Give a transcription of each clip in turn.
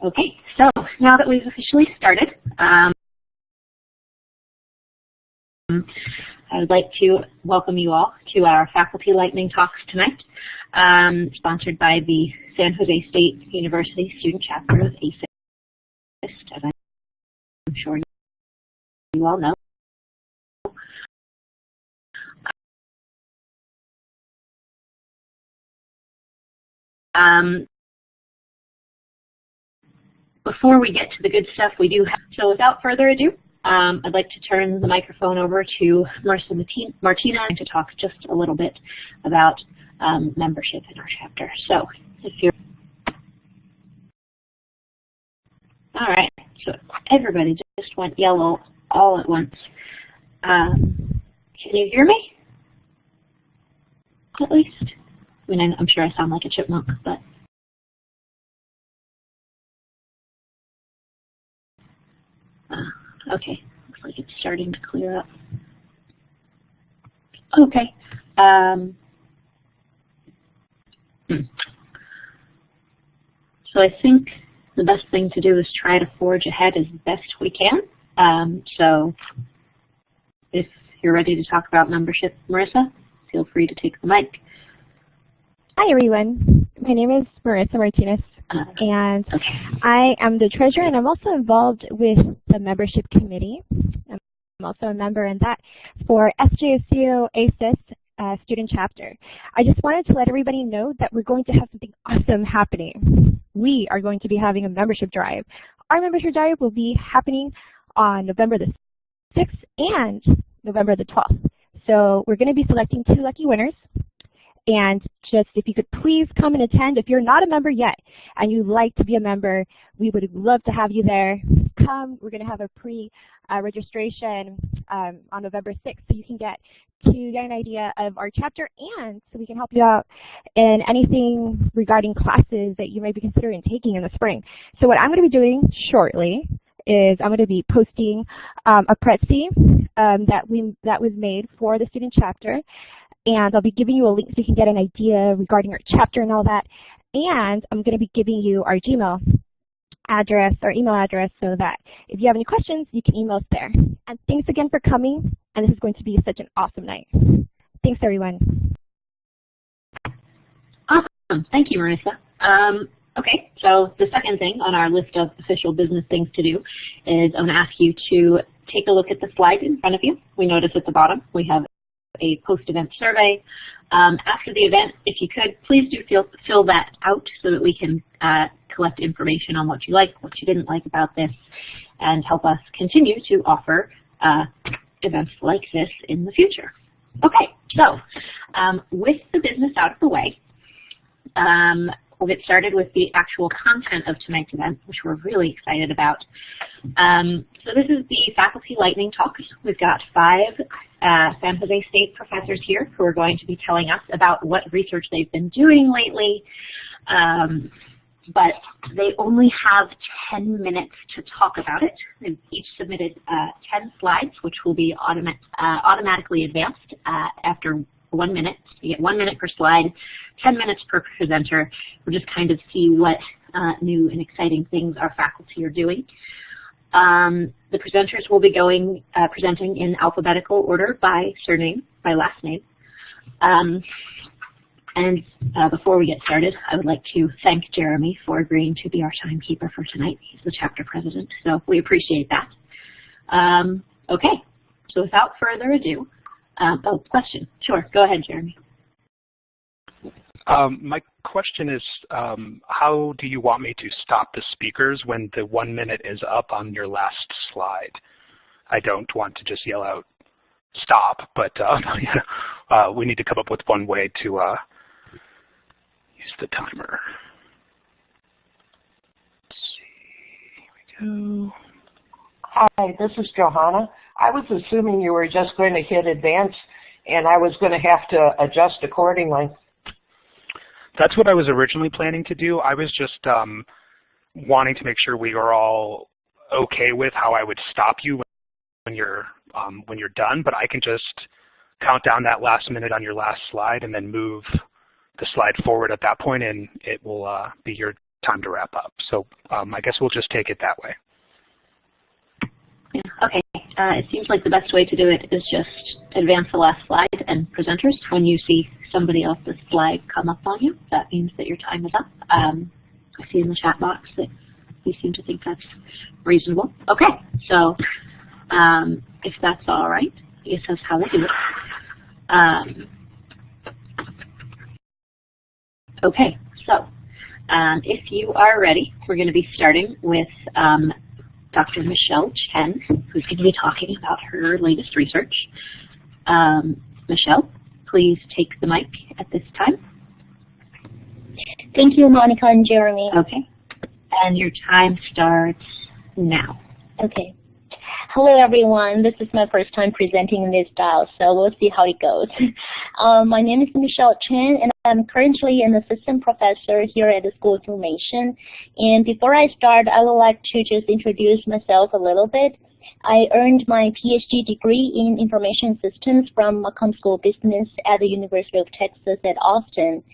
Okay, so now that we've officially started, I would like to welcome you all to our Faculty Lightning Talks tonight, sponsored by the San Jose State University Student Chapter of ASIS&T, as I'm sure you all know. Before we get to the good stuff, we do have, so without further ado, I'd like to turn the microphone over to Marissa Martina to talk just a little bit about membership in our chapter. So if you're, all right, so everybody just went yellow all at once. Can you hear me? At least? I mean, I'm sure I sound like a chipmunk, but. Okay, looks like it's starting to clear up. Okay. So I think the best thing to do is try to forge ahead as best we can. So if you're ready to talk about membership, Marissa, feel free to take the mic. Hi, everyone. My name is Marissa Martinez, and I am the treasurer, and I'm also involved with the membership committee. I'm also a member in that for SJSU ASIS Student Chapter. I just wanted to let everybody know that we're going to have something awesome happening. We are going to be having a membership drive. Our membership drive will be happening on November the 6th and November the 12th. So we're going to be selecting 2 lucky winners. And just if you could please come and attend. If you're not a member yet and you'd like to be a member, we would love to have you there. Come, we're going to have a pre-registration on November 6th so you can get an idea of our chapter, and so we can help you out in anything regarding classes that you may be considering taking in the spring. So what I'm going to be doing shortly is I'm going to be posting a Prezi that was made for the student chapter. And I'll be giving you a link so you can get an idea regarding our chapter and all that. And I'm going to be giving you our Gmail address, our email address, so that if you have any questions, you can email us there. And thanks again for coming. And this is going to be such an awesome night. Thanks, everyone. Awesome. Thank you, Marissa. Okay, so the second thing on our list of official business things to do is I'm going to ask you to take a look at the slide in front of you. We notice at the bottom we have a post-event survey. After the event, if you could, please do fill that out so that we can collect information on what you like, what you didn't like about this, and help us continue to offer events like this in the future. Okay, so with the business out of the way, we'll get started with the actual content of tonight's event, which we're really excited about. So this is the Faculty Lightning Talks. We've got 5 San Jose State professors here who are going to be telling us about what research they've been doing lately. But they only have 10 minutes to talk about it. They've each submitted 10 slides, which will be automatically advanced after 1 minute. You get 1 minute per slide, 10 minutes per presenter. We'll just kind of see what new and exciting things our faculty are doing. The presenters will be presenting in alphabetical order by surname, by last name. And before we get started, I would like to thank Jeremy for agreeing to be our timekeeper for tonight. He's the chapter president, so we appreciate that. Okay, so without further ado, oh, question. Sure, go ahead, Jeremy. My question is, how do you want me to stop the speakers when the 1 minute is up on your last slide? I don't want to just yell out, stop, but we need to come up with one way to use the timer. Let's see, here we go. Hi, this is Johanna. I was assuming you were just going to hit advance and I was going to have to adjust accordingly. That's what I was originally planning to do. I was just wanting to make sure we are all okay with how I would stop you when you're done, but I can just count down that last minute on your last slide and then move the slide forward at that point, and it will be your time to wrap up. So I guess we'll just take it that way. Yeah, okay. It seems like the best way to do it is just advance the last slide, and presenters, when you see somebody else's slide come up on you, that means that your time is up. I see in the chat box that you seem to think that's reasonable. Okay, so if that's all right, I guess that's how we do it. Okay, so if you are ready, we're going to be starting with Dr. Michelle Chen, who's going to be talking about her latest research. Michelle, please take the mic at this time. Thank you, Monica and Jeremy. Okay, and your time starts now. Okay. Hello, everyone. This is my first time presenting in this style, so we'll see how it goes. My name is Michelle Chen, and I'm currently an assistant professor here at the School of Information. And before I start, I would like to just introduce myself a little bit. I earned my PhD degree in Information Systems from Macomb School of Business at the University of Texas at Austin.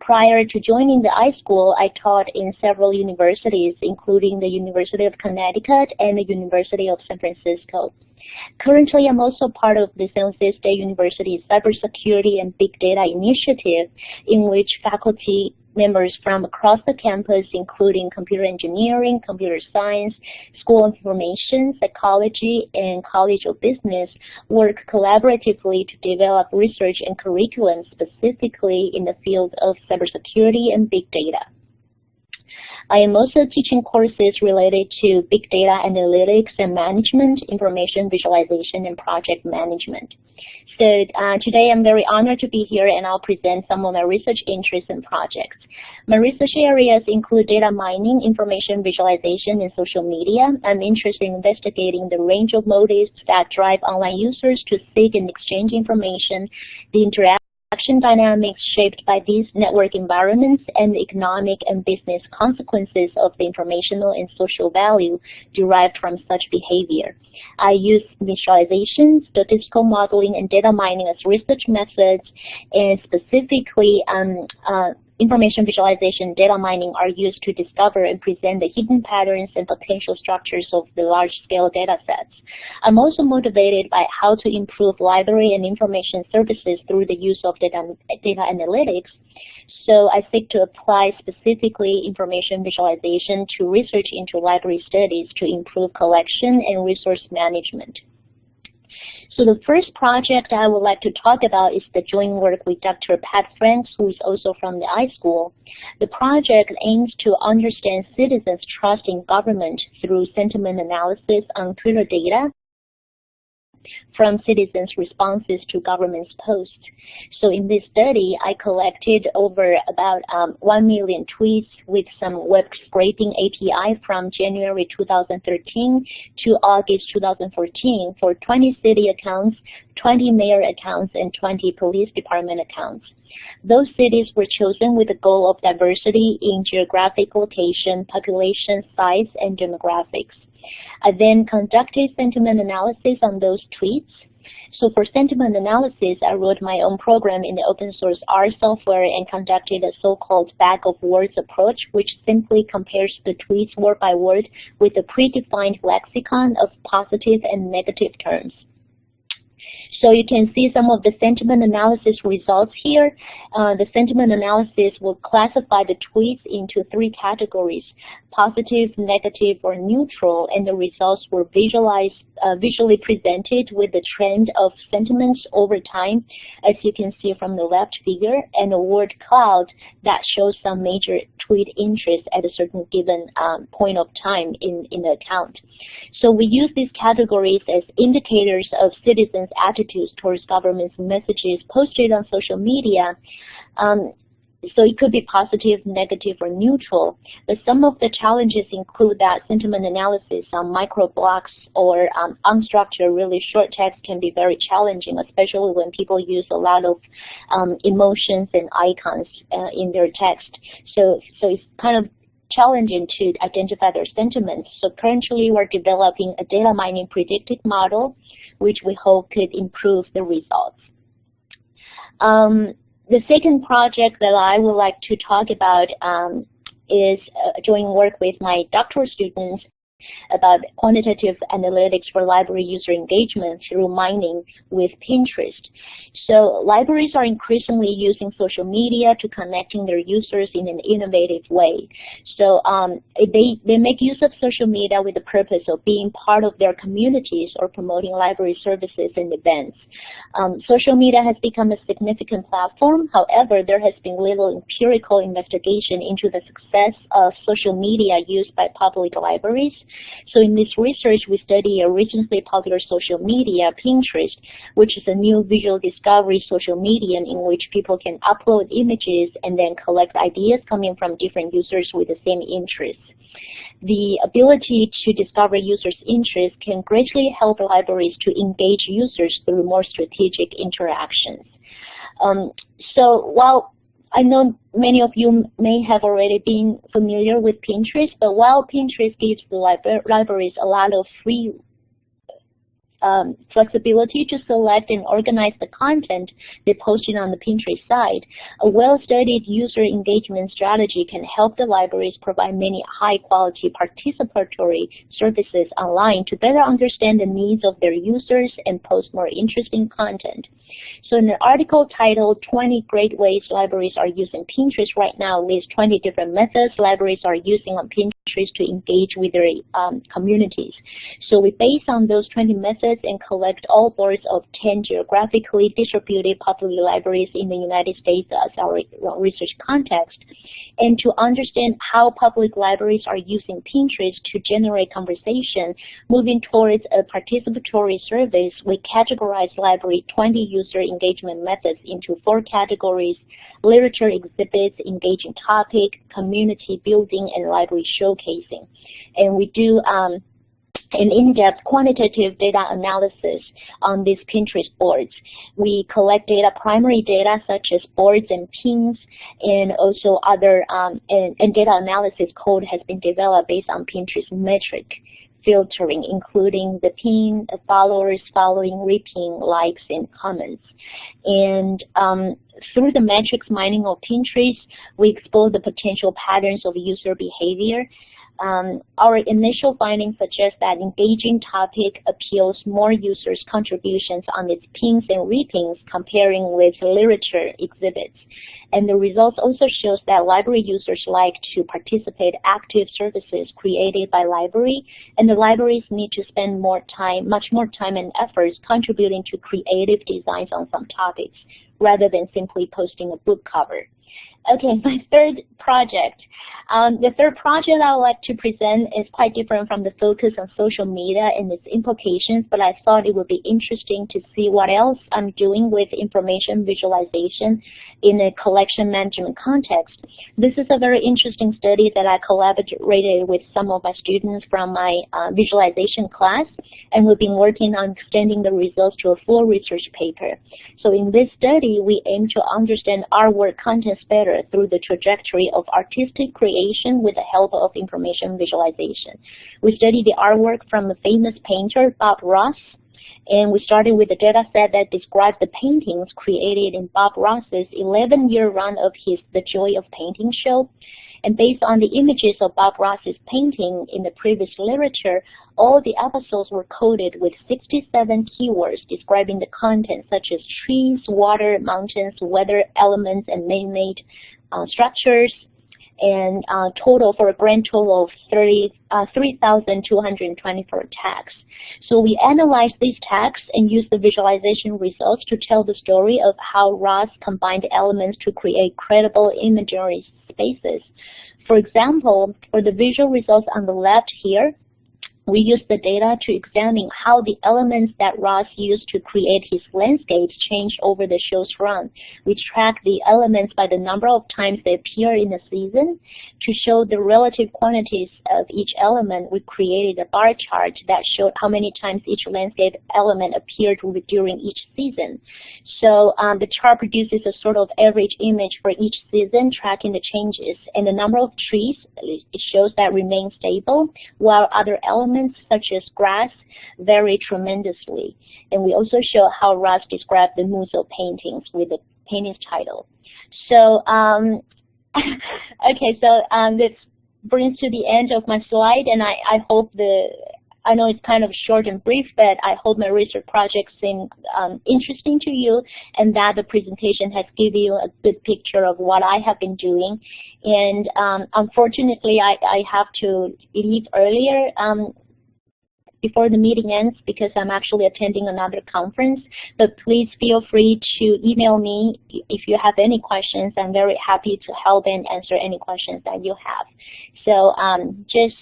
Prior to joining the iSchool, I taught in several universities, including the University of Connecticut and the University of San Francisco. Currently, I'm also part of the San Jose State University's Cybersecurity and Big Data Initiative, in which faculty members from across the campus, including computer engineering, computer science, school of information, psychology, and college of business, work collaboratively to develop research and curriculum specifically in the field of cybersecurity and big data. I am also teaching courses related to big data analytics and management, information visualization, and project management. So today I'm very honored to be here, and I'll present some of my research interests and projects. My research areas include data mining, information visualization, and social media. I'm interested in investigating the range of motives that drive online users to seek and exchange information, the interaction dynamics shaped by these network environments, and the economic and business consequences of the informational and social value derived from such behavior. I use visualization, statistical modeling, and data mining as research methods, and specifically information visualization, data mining are used to discover and present the hidden patterns and potential structures of the large-scale data sets. I'm also motivated by how to improve library and information services through the use of data analytics. So I seek to apply specifically information visualization to research into library studies to improve collection and resource management. So the first project I would like to talk about is the joint work with Dr. Beth Wrenn-Estes, who is also from the iSchool. The project aims to understand citizens' trust in government through sentiment analysis on Twitter data from citizens' responses to government's posts. So in this study, I collected over about 1 million tweets with some web scraping API from January 2013 to August 2014 for 20 city accounts, 20 mayor accounts, and 20 police department accounts. Those cities were chosen with the goal of diversity in geographic location, population size, and demographics. I then conducted sentiment analysis on those tweets. So for sentiment analysis, I wrote my own program in the open source R software and conducted a so-called bag of words approach, which simply compares the tweets word by word with a predefined lexicon of positive and negative terms. So you can see some of the sentiment analysis results here. The sentiment analysis will classify the tweets into 3 categories: positive, negative, or neutral, and the results were visually presented with the trend of sentiments over time, as you can see from the left figure, and a word cloud that shows some major tweet interest at a certain given point of time in the account. So we use these categories as indicators of citizens' attitudes towards government's messages posted on social media. So it could be positive, negative, or neutral. But some of the challenges include that sentiment analysis on micro-blocks or unstructured, really short text can be very challenging, especially when people use a lot of emotions and icons in their text. So it's kind of challenging to identify their sentiments. So currently we're developing a data mining predictive model, which we hope could improve the results. The second project that I would like to talk about is doing work with my doctoral students about quantitative analytics for library user engagement through mining with Pinterest. So libraries are increasingly using social media to connecting their users in an innovative way. So they make use of social media with the purpose of being part of their communities or promoting library services and events. Social media has become a significant platform. However, there has been little empirical investigation into the success of social media used by public libraries. So in this research, we study a recently popular social media, Pinterest, which is a new visual discovery social medium in which people can upload images and then collect ideas coming from different users with the same interests. The ability to discover users' interests can greatly help libraries to engage users through more strategic interactions. So while I know many of you may have already been familiar with Pinterest, but while Pinterest gives the libraries a lot of free flexibility to select and organize the content they posted on the Pinterest site, a well-studied user engagement strategy can help the libraries provide many high-quality participatory services online to better understand the needs of their users and post more interesting content. So in an article titled 20 Great Ways Libraries Are Using Pinterest right now lists 20 different methods libraries are using on Pinterest to engage with their communities. So we base on those 20 methods and collect all boards of 10 geographically distributed public libraries in the United States as our research context. And to understand how public libraries are using Pinterest to generate conversation, moving towards a participatory service, we categorize library 20 user engagement methods into 4 categories: literature exhibits, engaging topic, community building, and library showcasing. And we do an in-depth quantitative data analysis on these Pinterest boards. We collect data, primary data such as boards and pins, and also other, and data analysis code has been developed based on Pinterest metric filtering, including the pin, followers, following, repin, likes, and comments. And through the metrics mining of Pinterest, we explore the potential patterns of user behavior. Our initial findings suggest that engaging topic appeals more users' contributions on its pins and repins comparing with literature exhibits. And the results also shows that library users like to participate active services created by library, and the libraries need to spend more time, much more time and efforts contributing to creative designs on some topics, rather than simply posting a book cover. Okay, my third project. The third project I would like to present is quite different from the focus on social media and its implications, but I thought it would be interesting to see what else I'm doing with information visualization in a collection management context. This is a very interesting study that I collaborated with some of my students from my visualization class, and we've been working on extending the results to a full research paper. So in this study, we aim to understand artwork contents better through the trajectory of artistic creation with the help of information visualization. We studied the artwork from the famous painter Bob Ross, and we started with a data set that described the paintings created in Bob Ross's 11-year run of his The Joy of Painting show. And based on the images of Bob Ross's painting in the previous literature, all the episodes were coded with 67 keywords describing the content, such as trees, water, mountains, weather, elements, and man-made structures, and for a grand total of 3,224 tags. So we analyzed these tags and used the visualization results to tell the story of how Ross combined elements to create credible imagery spaces. For example, for the visual results on the left here, we used the data to examine how the elements that Ross used to create his landscapes changed over the show's run. We tracked the elements by the number of times they appear in a season. To show the relative quantities of each element, we created a bar chart that showed how many times each landscape element appeared during each season. So the chart produces a sort of average image for each season, tracking the changes. And the number of trees, it shows that remain stable, while other elements such as grass vary tremendously. And we also show how Ross described the Musso paintings with the painting's title. So Okay, so this brings to the end of my slide, and I hope I know it's kind of short and brief, but I hope my research project seemed interesting to you, and that the presentation has given you a good picture of what I have been doing. And unfortunately, I have to leave earlier before the meeting ends because I'm actually attending another conference. But please feel free to email me if you have any questions. I'm very happy to help and answer any questions that you have. So just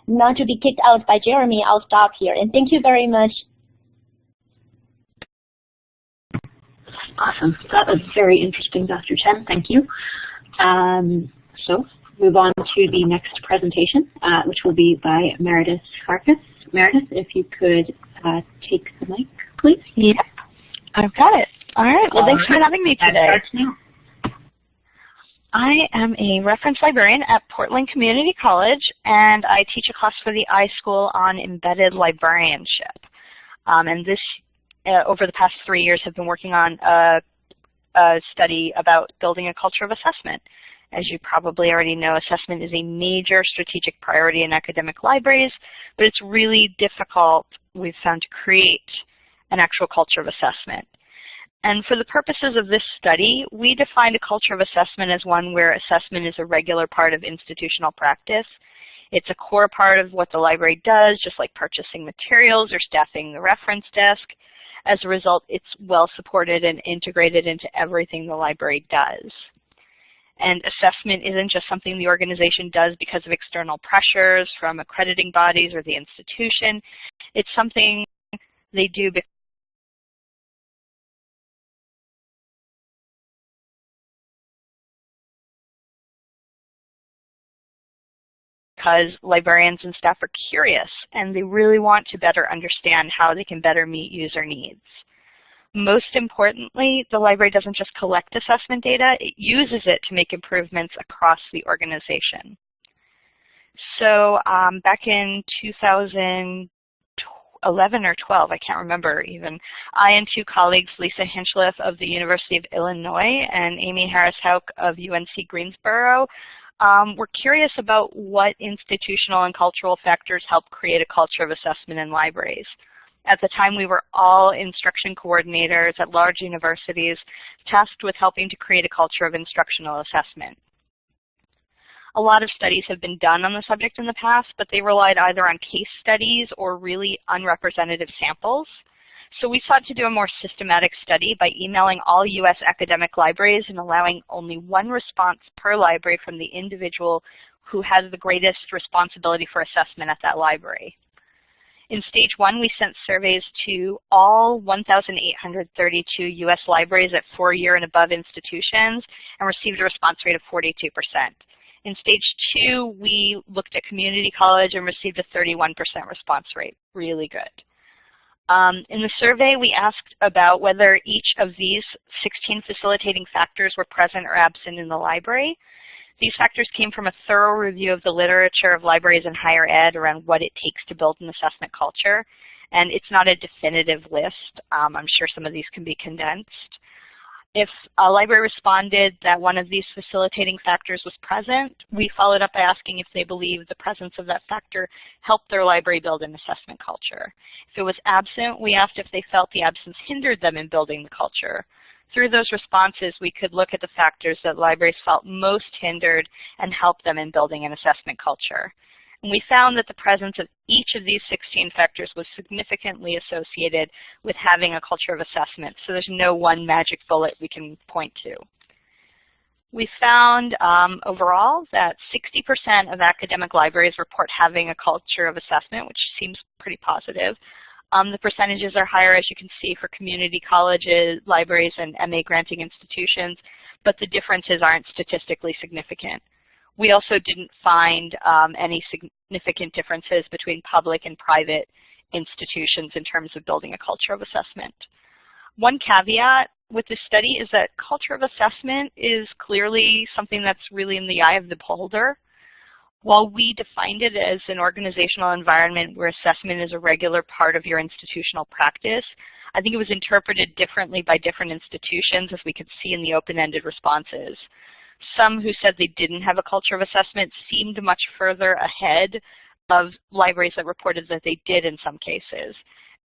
not to be kicked out by Jeremy, I'll stop here. And thank you very much. Awesome. That was very interesting, Dr. Chen. Thank you. So move on to the next presentation, which will be by Meredith Farkas. Meredith, if you could take the mic, please. Yeah, I've got it. All right. Well, thanks for having me today. I am a reference librarian at Portland Community College, and I teach a class for the iSchool on embedded librarianship. And this, over the past 3 years, have been working on a study about building a culture of assessment. As you probably already know, assessment is a major strategic priority in academic libraries, but it's really difficult, we've found, to create an actual culture of assessment. And for the purposes of this study, we defined a culture of assessment as one where assessment is a regular part of institutional practice. It's a core part of what the library does, just like purchasing materials or staffing the reference desk. As a result, it's well supported and integrated into everything the library does. And assessment isn't just something the organization does because of external pressures from accrediting bodies or the institution. It's something they do because librarians and staff are curious and they really want to better understand how they can better meet user needs. Most importantly, the library doesn't just collect assessment data, it uses it to make improvements across the organization. So back in 2011 or 12, I can't remember even, I and two colleagues, Lisa Hinchliffe of the University of Illinois and Amy Harris-Hauk of UNC Greensboro, were curious about what institutional and cultural factors help create a culture of assessment in libraries. At the time, we were all instruction coordinators at large universities tasked with helping to create a culture of instructional assessment. A lot of studies have been done on the subject in the past, but they relied either on case studies or really unrepresentative samples. So we sought to do a more systematic study by emailing all U.S. academic libraries and allowing only one response per library from the individual who has the greatest responsibility for assessment at that library. In stage one, we sent surveys to all 1,832 U.S. libraries at 4-year and above institutions and received a response rate of 42%. In stage two, we looked at community college and received a 31% response rate. Really good. In the survey, we asked about whether each of these 16 facilitating factors were present or absent in the library. These factors came from a thorough review of the literature of libraries and higher ed around what it takes to build an assessment culture. And it's not a definitive list. I'm sure some of these can be condensed. If a library responded that one of these facilitating factors was present, we followed up by asking if they believed the presence of that factor helped their library build an assessment culture. If it was absent, we asked if they felt the absence hindered them in building the culture. Through those responses, we could look at the factors that libraries felt most hindered and help them in building an assessment culture. And we found that the presence of each of these 16 factors was significantly associated with having a culture of assessment. So there's no one magic bullet we can point to. We found overall that 60% of academic libraries report having a culture of assessment, which seems pretty positive. The percentages are higher, as you can see, for community colleges, libraries, and MA granting institutions, but the differences aren't statistically significant. We also didn't find any significant differences between public and private institutions in terms of building a culture of assessment. One caveat with this study is that culture of assessment is clearly something that's really in the eye of the beholder. While we defined it as an organizational environment where assessment is a regular part of your institutional practice, I think it was interpreted differently by different institutions, as we could see in the open-ended responses. Some who said they didn't have a culture of assessment seemed much further ahead of libraries that reported that they did in some cases.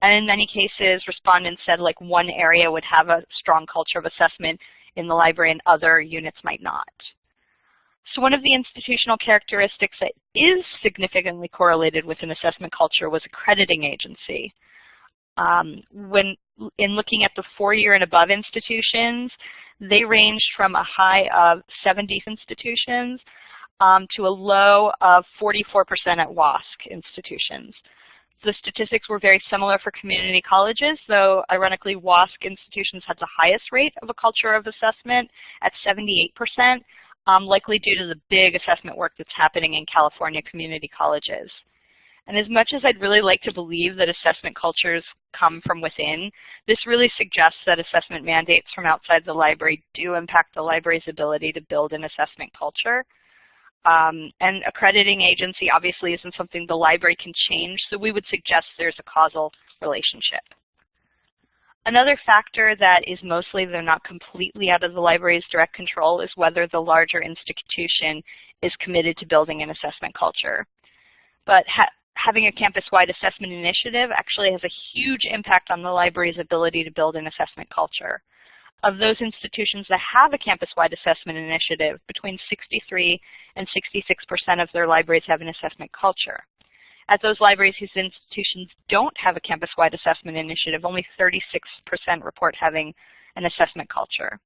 And in many cases, respondents said like one area would have a strong culture of assessment in the library and other units might not. So one of the institutional characteristics that is significantly correlated with an assessment culture was accrediting agency. In looking at the 4-year and above institutions, they ranged from a high of 70 institutions to a low of 44% at WASC institutions. The statistics were very similar for community colleges, though ironically WASC institutions had the highest rate of a culture of assessment at 78%, likely due to the big assessment work that's happening in California community colleges. And as much as I'd really like to believe that assessment cultures come from within, this really suggests that assessment mandates from outside the library do impact the library's ability to build an assessment culture. And accrediting agency obviously isn't something the library can change, so we would suggest there's a causal relationship. Another factor that is mostly, though not completely, out of the library's direct control is whether the larger institution is committed to building an assessment culture. But having a campus-wide assessment initiative actually has a huge impact on the library's ability to build an assessment culture. Of those institutions that have a campus-wide assessment initiative, between 63 and 66% of their libraries have an assessment culture. At those libraries whose institutions don't have a campus-wide assessment initiative, only 36% report having an assessment culture.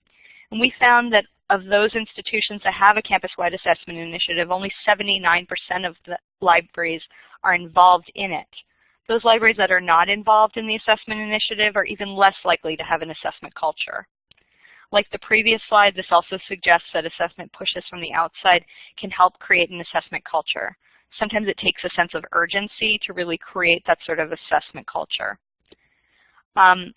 And we found that of those institutions that have a campus-wide assessment initiative, only 79% of the libraries are involved in it. Those libraries that are not involved in the assessment initiative are even less likely to have an assessment culture. Like the previous slide, this also suggests that assessment pushes from the outside can help create an assessment culture. Sometimes it takes a sense of urgency to really create that sort of assessment culture.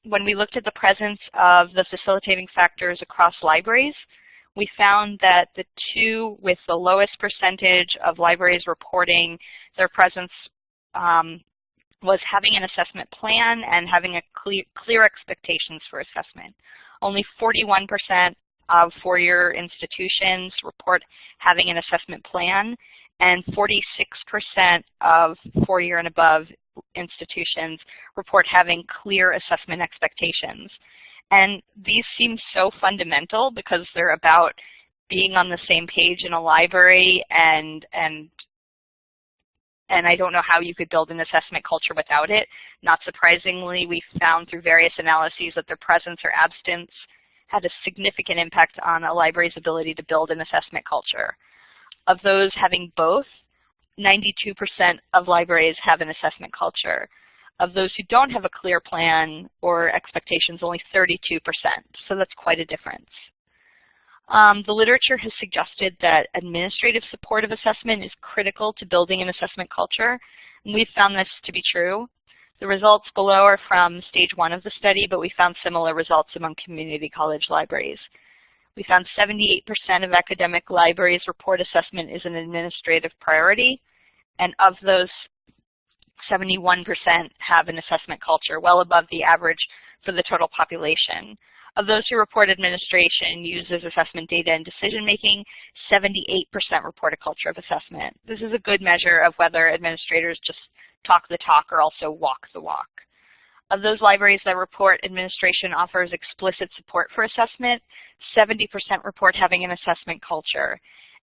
When we looked at the presence of the facilitating factors across libraries, we found that the two with the lowest percentage of libraries reporting their presence was having an assessment plan and having a clear expectations for assessment. Only 41% of 4-year institutions report having an assessment plan, and 46% of 4-year and above institutions report having clear assessment expectations. And these seem so fundamental because they're about being on the same page in a library, and I don't know how you could build an assessment culture without it. Not surprisingly, we found through various analyses that their presence or absence had a significant impact on a library's ability to build an assessment culture. Of those having both, 92% of libraries have an assessment culture. Of those who don't have a clear plan or expectations, only 32%, so that's quite a difference. The literature has suggested that administrative support of assessment is critical to building an assessment culture, and we've found this to be true. The results below are from stage 1 of the study, but we found similar results among community college libraries. We found 78% of academic libraries report assessment is an administrative priority, and of those, 71% have an assessment culture, well above the average for the total population. Of those who report administration uses assessment data in decision-making, 78% report a culture of assessment. This is a good measure of whether administrators just talk the talk or also walk the walk. Of those libraries that report administration offers explicit support for assessment, 70% report having an assessment culture.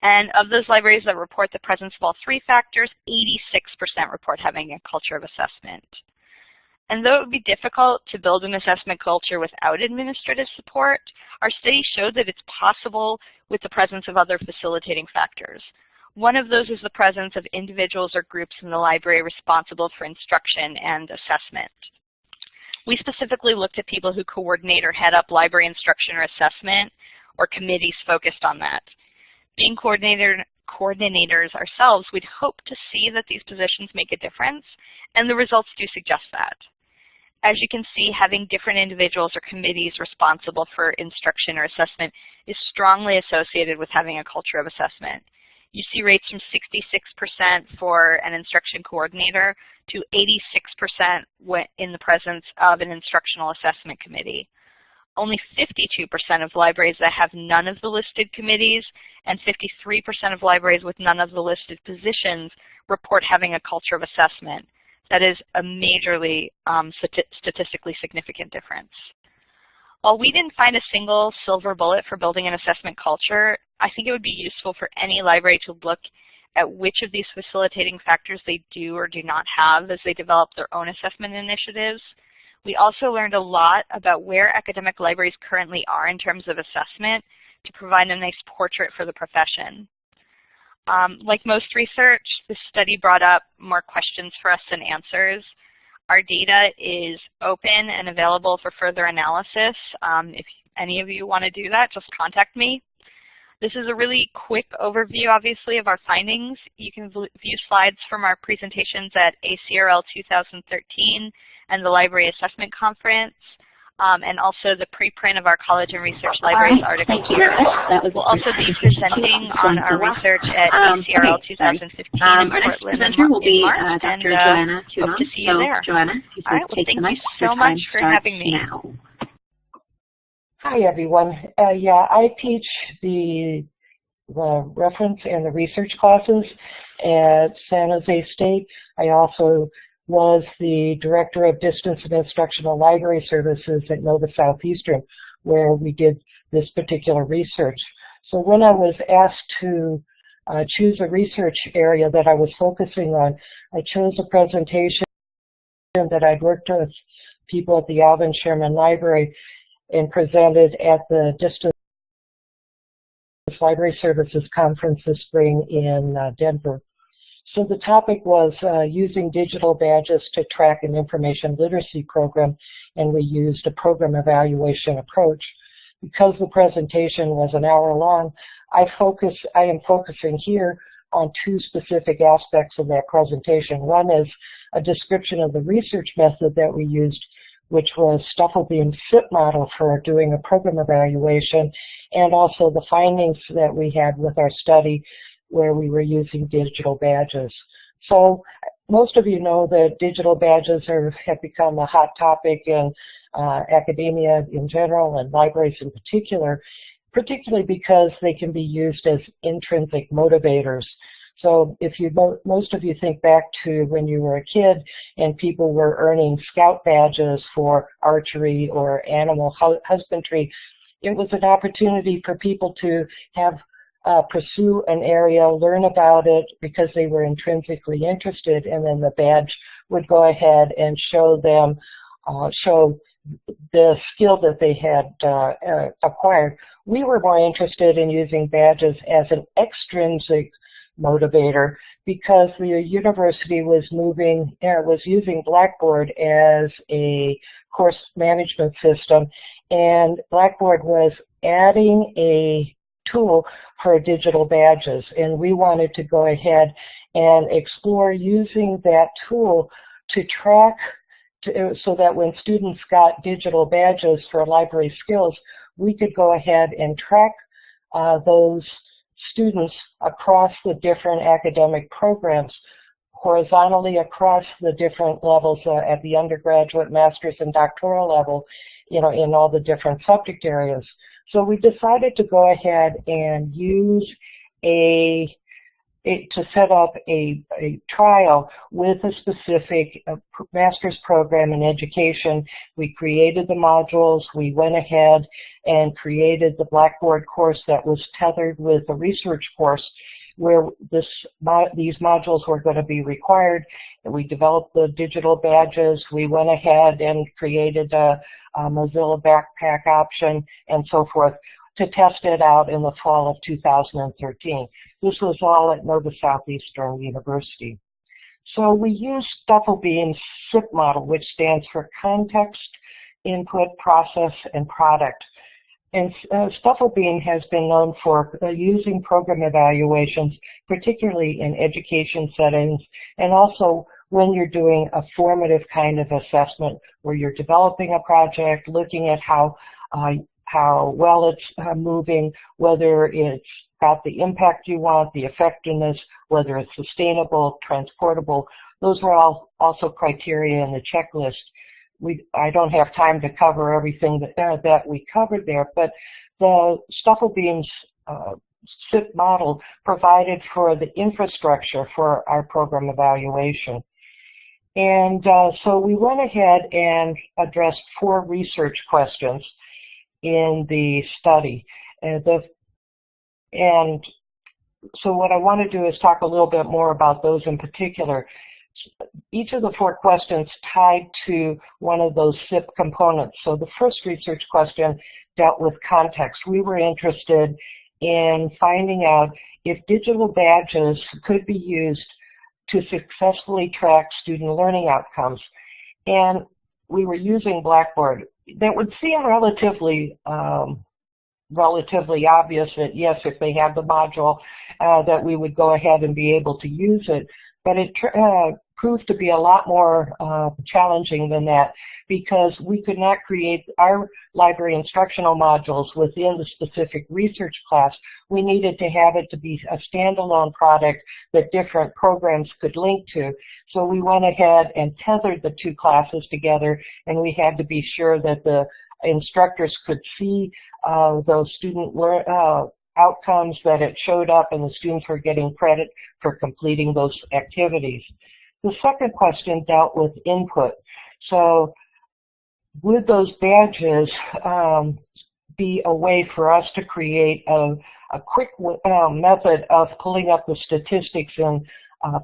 And of those libraries that report the presence of all 3 factors, 86% report having a culture of assessment. And though it would be difficult to build an assessment culture without administrative support, our study showed that it's possible with the presence of other facilitating factors. One of those is the presence of individuals or groups in the library responsible for instruction and assessment. We specifically looked at people who coordinate or head up library instruction or assessment, or committees focused on that. Being coordinators ourselves, we'd hope to see that these positions make a difference, and the results do suggest that. As you can see, having different individuals or committees responsible for instruction or assessment is strongly associated with having a culture of assessment. You see rates from 66% for an instruction coordinator to 86% in the presence of an instructional assessment committee. only 52% of libraries that have none of the listed committees and 53% of libraries with none of the listed positions report having a culture of assessment. That is a majorly statistically significant difference. While we didn't find a single silver bullet for building an assessment culture, I think it would be useful for any library to look at which of these facilitating factors they do or do not have as they develop their own assessment initiatives. We also learned a lot about where academic libraries currently are in terms of assessment to provide a nice portrait for the profession. Like most research, this study brought up more questions for us than answers. Our data is open and available for further analysis. If any of you want to do that, just contact me. This is a really quick overview, obviously, of our findings. You can view slides from our presentations at ACRL 2013 and the Library Assessment Conference, and also the preprint of our College and Research Libraries article. Thank you very much. We'll also be presenting on our research at ACRL 2015 in Portland in March, and Johanna Tunon. hope to see you there. Johanna, all right, well, thank you so much for having me. Now. Hi, everyone. Yeah, I teach the reference and the research classes at San Jose State. I also was the Director of Distance and Instructional Library Services at Nova Southeastern, where we did this particular research. So when I was asked to choose a research area that I was focusing on, I chose a presentation that I'd worked with people at the Alvin Sherman Library and presented at the Distance Library Services Conference this spring in Denver. So the topic was using digital badges to track an information literacy program, and we used a program evaluation approach. Because the presentation was an hour long, I am focusing here on two specific aspects of that presentation. One is a description of the research method that we used, which was Stufflebeam SIP model for doing a program evaluation, and also the findings that we had with our study where we were using digital badges. So most of you know that digital badges have become a hot topic in academia in general and libraries in particular, particularly because they can be used as intrinsic motivators. So if most of you think back to when you were a kid and people were earning scout badges for archery or animal husbandry, it was an opportunity for people to have pursue an area, learn about it because they were intrinsically interested, and then the badge would go ahead and show them, show the skill that they had acquired. We were more interested in using badges as an extrinsic motivator because the university was using Blackboard as a course management system, and Blackboard was adding a tool for digital badges, and we wanted to go ahead and explore using that tool to track so that when students got digital badges for library skills, we could go ahead and track those students across the different academic programs, horizontally across the different levels at the undergraduate, master's, and doctoral level, in all the different subject areas. So we decided to go ahead and use to set up a trial with a specific master's program in education. We created the modules. We went ahead and created the Blackboard course that was tethered with a research course where these modules were going to be required. And we developed the digital badges. We went ahead and created a Mozilla backpack option and so forth to test it out in the fall of 2013. This was all at Nova Southeastern University. So we used Stufflebeam's SIP model, which stands for Context, Input, Process, and Product. And Stufflebeam has been known for using program evaluations, particularly in education settings, and also when you're doing a formative kind of assessment where you're developing a project, looking at how well it's moving, whether it's got the impact you want, the effectiveness, whether it's sustainable, transportable. Those are all also criteria in the checklist. I don't have time to cover everything that we covered there, but the Stufflebeam's SIP model provided for the infrastructure for our program evaluation. And so we went ahead and addressed 4 research questions in the study. And so what I want to do is talk a little bit more about those in particular. Each of the 4 questions tied to one of those SIP components. So the first research question dealt with context. We were interested in finding out if digital badges could be used to successfully track student learning outcomes. And we were using Blackboard. That would seem relatively obvious that, yes, if they had the module, that we would go ahead and be able to use it. But it proved to be a lot more challenging than that, because we could not create our library instructional modules within the specific research class. We needed to have it to be a standalone product that different programs could link to. So we went ahead and tethered the 2 classes together, and we had to be sure that the instructors could see those student outcomes, that it showed up, and the students were getting credit for completing those activities. The second question dealt with input. So would those badges be a way for us to create a quick method of pulling up the statistics, and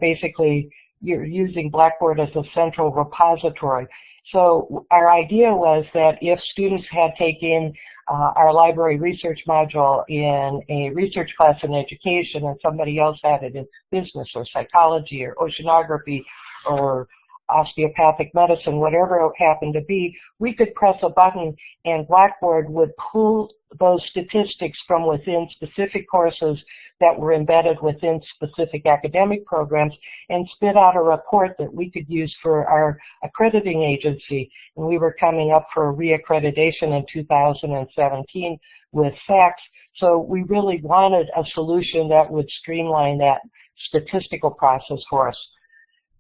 basically you're using Blackboard as a central repository. So our idea was that if students had taken our library research module in a research class in education and somebody else had it in business or psychology or oceanography or osteopathic medicine, whatever it happened to be, we could press a button and Blackboard would pull those statistics from within specific courses that were embedded within specific academic programs and spit out a report that we could use for our accrediting agency. And we were coming up for reaccreditation in 2017 with SACS. So we really wanted a solution that would streamline that statistical process for us.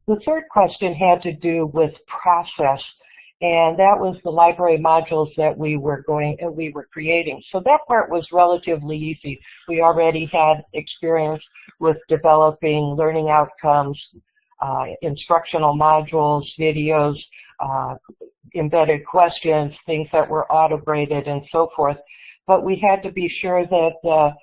The third question had to do with process, and that was the library modules that we were creating. So that part was relatively easy. We already had experience with developing learning outcomes, instructional modules, videos, embedded questions, things that were auto-graded and so forth. But we had to be sure that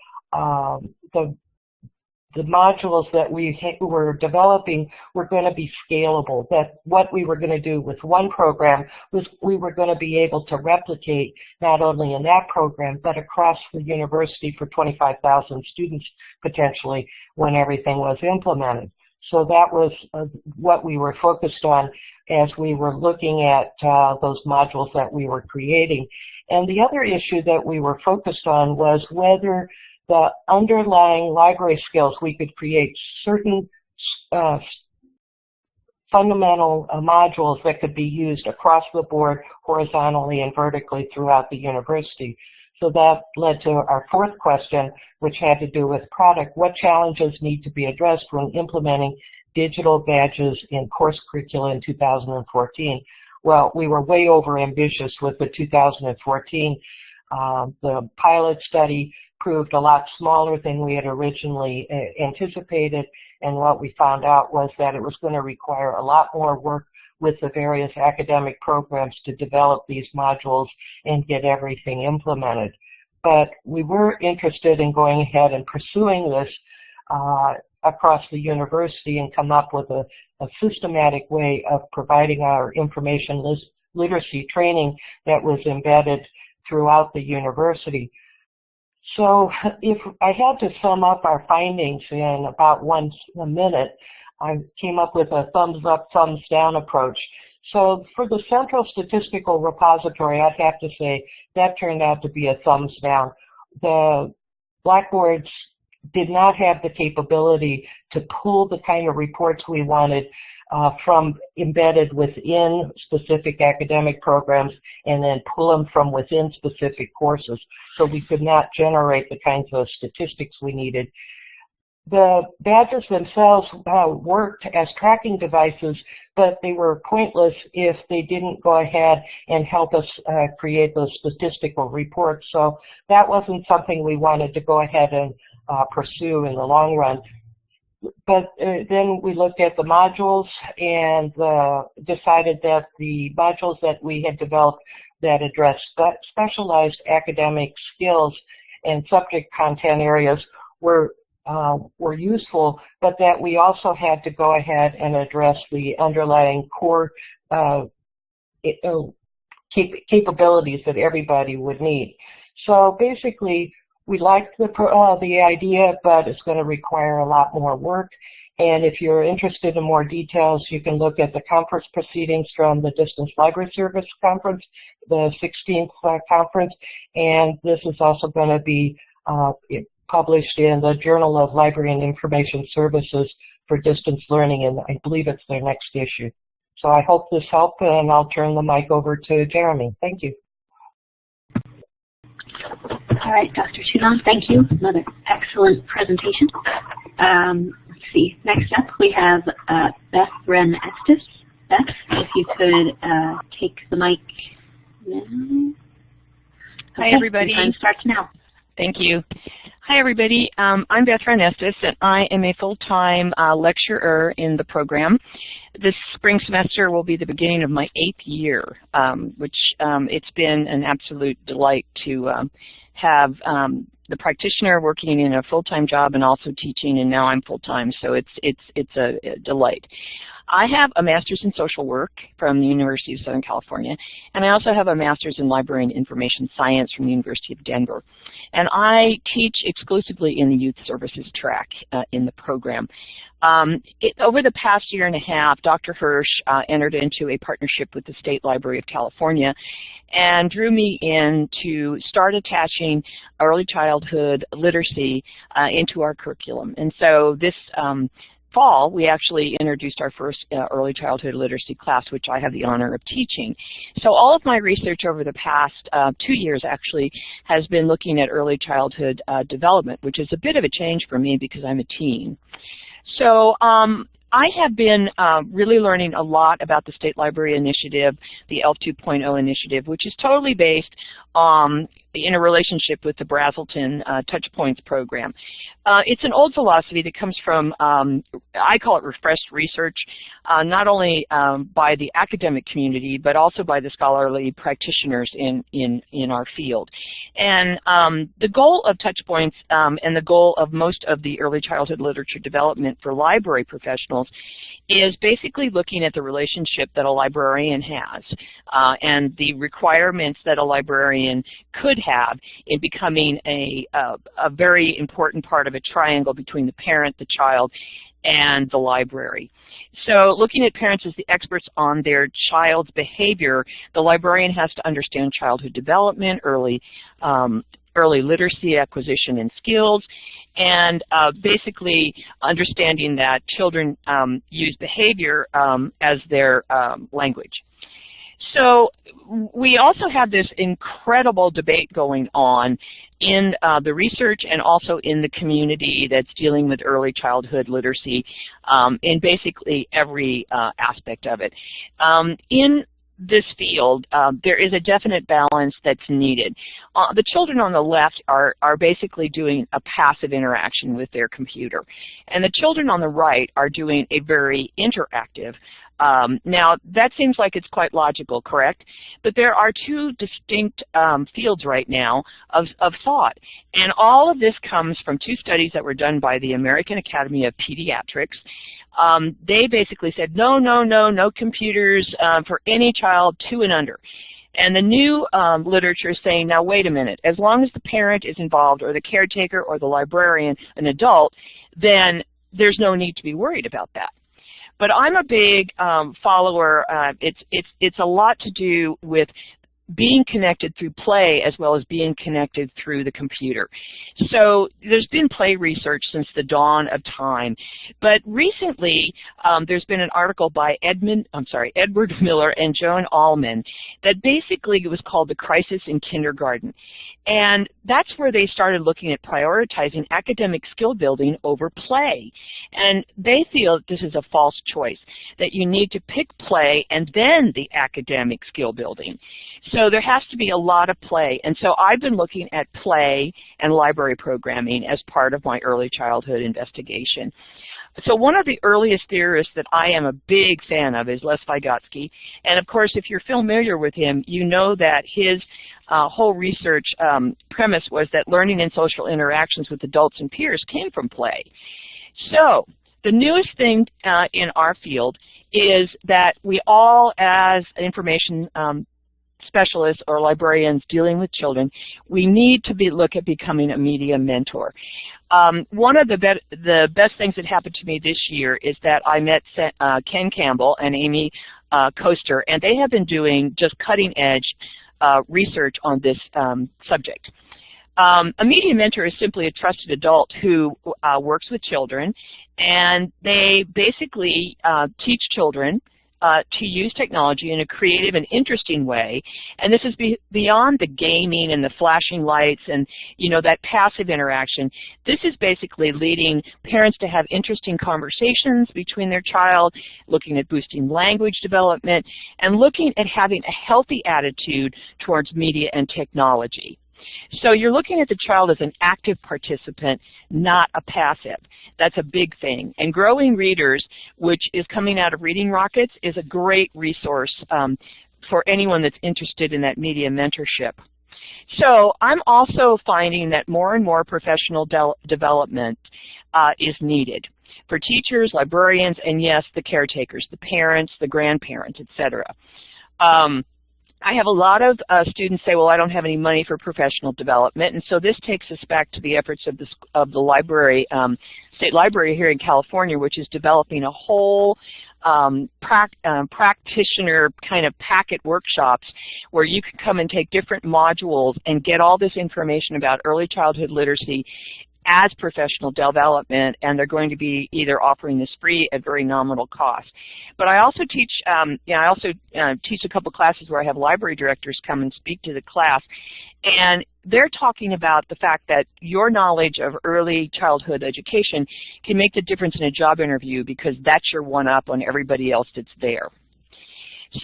the modules that we were developing were going to be scalable, that what we were going to do with one program was we were going to be able to replicate not only in that program, but across the university for 25,000 students potentially when everything was implemented. So that was what we were focused on as we were looking at those modules that we were creating. And the other issue that we were focused on was whether the underlying library skills, we could create certain fundamental modules that could be used across the board, horizontally and vertically throughout the university. So that led to our fourth question, which had to do with product. What challenges need to be addressed when implementing digital badges in course curricula in 2014? Well, we were way over ambitious with the 2014. The pilot study proved a lot smaller than we had originally anticipated, and what we found out was that it was going to require a lot more work with the various academic programs to develop these modules and get everything implemented. But we were interested in going ahead and pursuing this across the university and come up with a systematic way of providing our information literacy training that was embedded throughout the university. So if I had to sum up our findings in about one minute, I came up with a thumbs up, thumbs down approach. So for the central statistical repository, I'd have to say that turned out to be a thumbs down. The Blackboards did not have the capability to pull the kind of reports we wanted from embedded within specific academic programs and then pull them from within specific courses. So we could not generate the kinds of statistics we needed. the badges themselves worked as tracking devices, but they were pointless if they didn't go ahead and help us create those statistical reports. So that wasn't something we wanted to go ahead and pursue in the long run. But then we looked at the modules and decided that the modules that we had developed that addressed specialized academic skills and subject content areas were useful, but that we also had to go ahead and address the underlying core capabilities that everybody would need. So basically, we liked the idea, but it's going to require a lot more work. And if you're interested in more details, you can look at the conference proceedings from the Distance Library Service Conference, the 16th conference, and this is also going to be published in the Journal of Library and Information Services for Distance Learning, and I believe it's their next issue. So I hope this helped, and I'll turn the mic over to Jeremy. Thank you. All right, Dr. Tunon, thank you. Another excellent presentation. Let's see. Next up, we have Beth Wrenn-Estes. Beth, if you could take the mic now. Okay, hi, everybody. Your time starts now. Thank you. Hi, everybody. I'm Beth Wrenn-Estes, and I am a full-time lecturer in the program. This spring semester will be the beginning of my 8th year, which it's been an absolute delight to have the practitioner working in a full-time job and also teaching, and now I'm full-time, so it's a delight. I have a master's in social work from the University of Southern California, and I also have a master's in library and information science from the University of Denver. And I teach exclusively in the youth services track in the program. Over the past year and a half, Dr. Hirsch entered into a partnership with the State Library of California and drew me in to start attaching early childhood literacy into our curriculum. And so this fall, we actually introduced our first early childhood literacy class, which I have the honor of teaching. So all of my research over the past 2 years actually has been looking at early childhood development, which is a bit of a change for me because I'm a teen. So I have been really learning a lot about the State Library Initiative, the ELF 2.0 initiative, which is totally based in a relationship with the Brazelton Touchpoints program. It's an old philosophy that comes from, I call it refreshed research, not only by the academic community, but also by the scholarly practitioners in our field. And the goal of Touchpoints and the goal of most of the early childhood literature development for library professionals is basically looking at the relationship that a librarian has and the requirements that a librarian could have in becoming a very important part of a triangle between the parent, the child, and the library. So looking at parents as the experts on their child's behavior, the librarian has to understand childhood development, early literacy acquisition and skills, and basically understanding that children use behavior as their language. So we also have this incredible debate going on in the research and also in the community that's dealing with early childhood literacy in basically every aspect of it. In this field, there is a definite balance that's needed. The children on the left are basically doing a passive interaction with their computer, and the children on the right are doing a very interactive. Now, that seems like it's quite logical, correct? But there are two distinct fields right now of thought, and all of this comes from two studies that were done by the American Academy of Pediatrics. They basically said, no computers for any child 2 and under. And the new literature is saying, now wait a minute, as long as the parent is involved or the caretaker or the librarian, an adult, then there's no need to be worried about that. But I'm a big follower. It's a lot to do with being connected through play as well as being connected through the computer. So there's been play research since the dawn of time, but recently there's been an article by Edward Miller and Joan Allman that basically was called The Crisis in Kindergarten. And that's where they started looking at prioritizing academic skill building over play. And they feel that this is a false choice, that you need to pick play and then the academic skill building. So there has to be a lot of play. And so I've been looking at play and library programming as part of my early childhood investigation. So one of the earliest theorists that I am a big fan of is Les Vygotsky. And of course, if you're familiar with him, you know that his whole research premise was that learning and social interactions with adults and peers came from play. So the newest thing in our field is that we all, as information specialists or librarians dealing with children, we need to look at becoming a media mentor. One of the best things that happened to me this year is that I met Ken Campbell and Amy Koester, and they have been doing just cutting-edge research on this subject. A media mentor is simply a trusted adult who works with children, and they basically teach children to use technology in a creative and interesting way. And this is beyond the gaming and the flashing lights and, you know, that passive interaction. This is basically leading parents to have interesting conversations between their child, looking at boosting language development, and looking at having a healthy attitude towards media and technology. So you're looking at the child as an active participant, not a passive. That's a big thing. And Growing Readers, which is coming out of Reading Rockets, is a great resource for anyone that's interested in that media mentorship. So I'm also finding that more and more professional development is needed for teachers, librarians, and yes, the caretakers, the parents, the grandparents, etc. I have a lot of students say, well, I don't have any money for professional development, and so this takes us back to the efforts of the library, state library here in California, which is developing a whole practitioner kind of packet workshops where you can come and take different modules and get all this information about early childhood literacy as professional development, and they're going to be either offering this free at very nominal cost. But I also teach, teach a couple classes where I have library directors come and speak to the class, and they're talking about the fact that your knowledge of early childhood education can make the difference in a job interview because that's your one-up on everybody else that's there.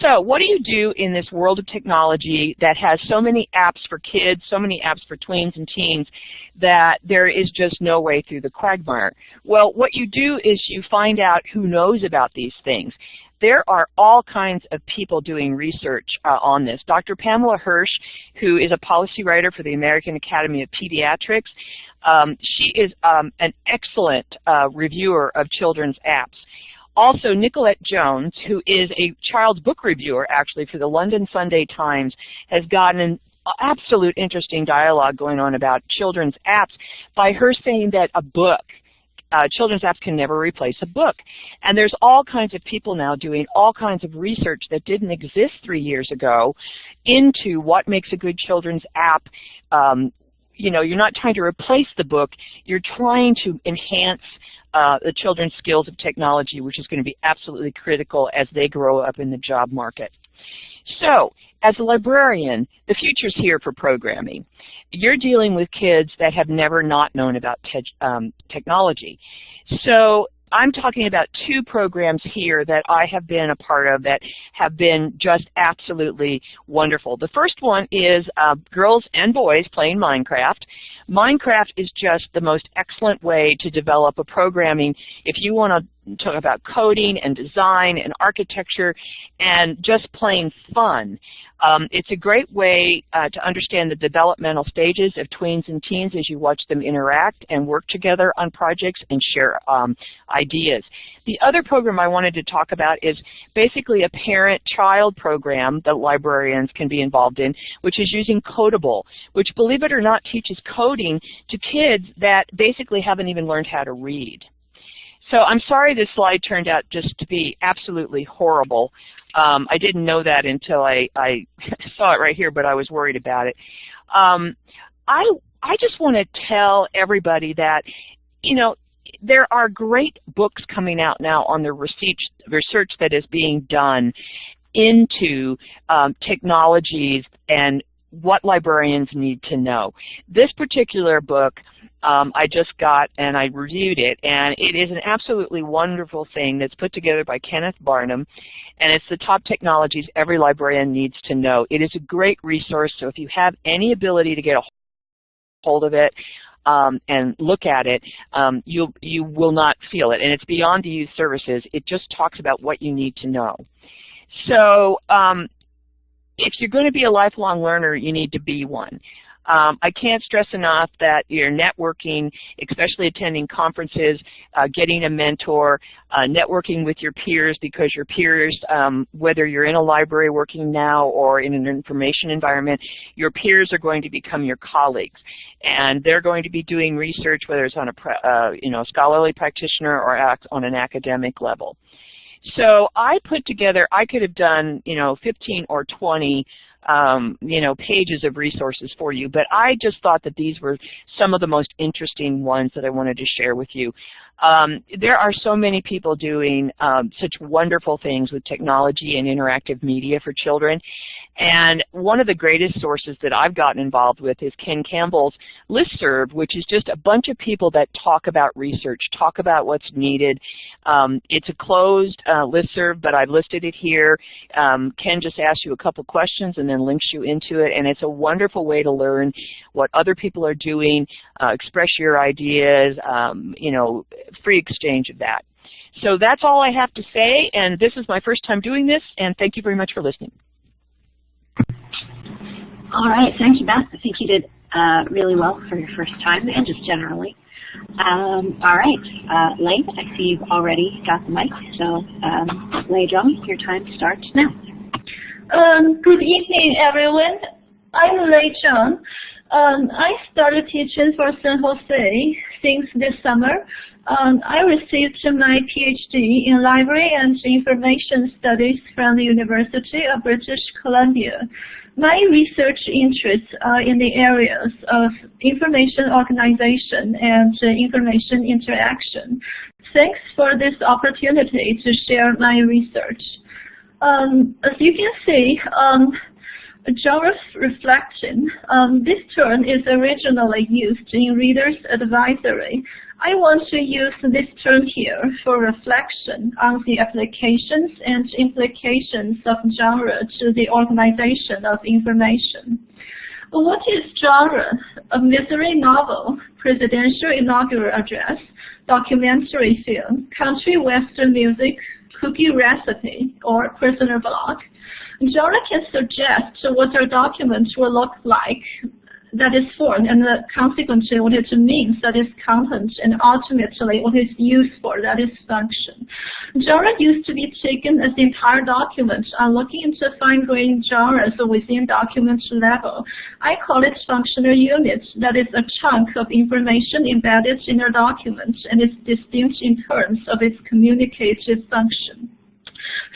So what do you do in this world of technology that has so many apps for kids, so many apps for tweens and teens, that there is just no way through the quagmire? Well, what you do is you find out who knows about these things. There are all kinds of people doing research on this. Dr. Pamela Hirsch, who is a policy writer for the American Academy of Pediatrics, she is an excellent reviewer of children's apps. Also, Nicolette Jones, who is a child's book reviewer, actually, for the London Sunday Times, has gotten an absolute interesting dialogue going on about children's apps by her saying that a book, children's apps can never replace a book. And there's all kinds of people now doing all kinds of research that didn't exist 3 years ago into what makes a good children's app. You know, you're not trying to replace the book, you're trying to enhance the children's skills of technology, which is going to be absolutely critical as they grow up in the job market. So, as a librarian, the future's here for programming. You're dealing with kids that have never not known about technology. So, I'm talking about two programs here that I have been a part of that have been just absolutely wonderful. The first one is girls and boys playing Minecraft. Minecraft is just the most excellent way to develop a programming if you want to talk about coding and design and architecture and just plain fun. It's a great way to understand the developmental stages of tweens and teens as you watch them interact and work together on projects and share ideas. The other program I wanted to talk about is basically a parent-child program that librarians can be involved in, which is using Codable, which, believe it or not, teaches coding to kids that basically haven't even learned how to read. So I'm sorry this slide turned out just to be absolutely horrible. I didn't know that until I saw it right here, but I was worried about it. I just want to tell everybody that, you know, there are great books coming out now on the research that is being done into technologies and what librarians need to know. This particular book I just got and I reviewed it, and it is an absolutely wonderful thing that's put together by Kenneth Barnum, and it's the top technologies every librarian needs to know. It is a great resource, so if you have any ability to get a hold of it and look at it, you will not feel it, and it's beyond the youth services. It just talks about what you need to know. So if you're going to be a lifelong learner, you need to be one. I can't stress enough that your networking, especially attending conferences, getting a mentor, networking with your peers, because your peers, whether you're in a library working now or in an information environment, your peers are going to become your colleagues. And they're going to be doing research, whether it's on a scholarly practitioner or on an academic level. So I put together, I could have done, 15 or 20 pages of resources for you, but I just thought that these were some of the most interesting ones that I wanted to share with you. There are so many people doing such wonderful things with technology and interactive media for children, and one of the greatest sources that I've gotten involved with is Ken Campbell's listserv, which is just a bunch of people that talk about research, talk about what's needed. It's a closed listserv, but I've listed it here. Ken just asks you a couple questions and then links you into it, and it's a wonderful way to learn what other people are doing, express your ideas, free exchange of that. So that's all I have to say, and this is my first time doing this, and thank you very much for listening. All right, thank you, Beth. I think you did really well for your first time, and just generally. All right, Lei, I see you've already got the mic, so Lei Zhang, your time starts now. Good evening, everyone. I'm Lei Zhang. I started teaching for San Jose since this summer. I received my PhD in Library and Information Studies from the University of British Columbia. My research interests are in the areas of information organization and information interaction. Thanks for this opportunity to share my research. As you can see, genre reflection, this term is originally used in Reader's Advisory. I want to use this term here for reflection on the applications and implications of genre to the organization of information. What is genre? A mystery novel, presidential inaugural address, documentary film, country western music, cookie recipe, or personal blog. Genre can suggest what our document will look like, that is form, and consequently what it means, that is content, and ultimately what it's used for, that is function. Genre used to be taken as the entire document. I'm looking into fine-grained genres within document level. I call it functional units, that is a chunk of information embedded in a document, and it's distinct in terms of its communicative function.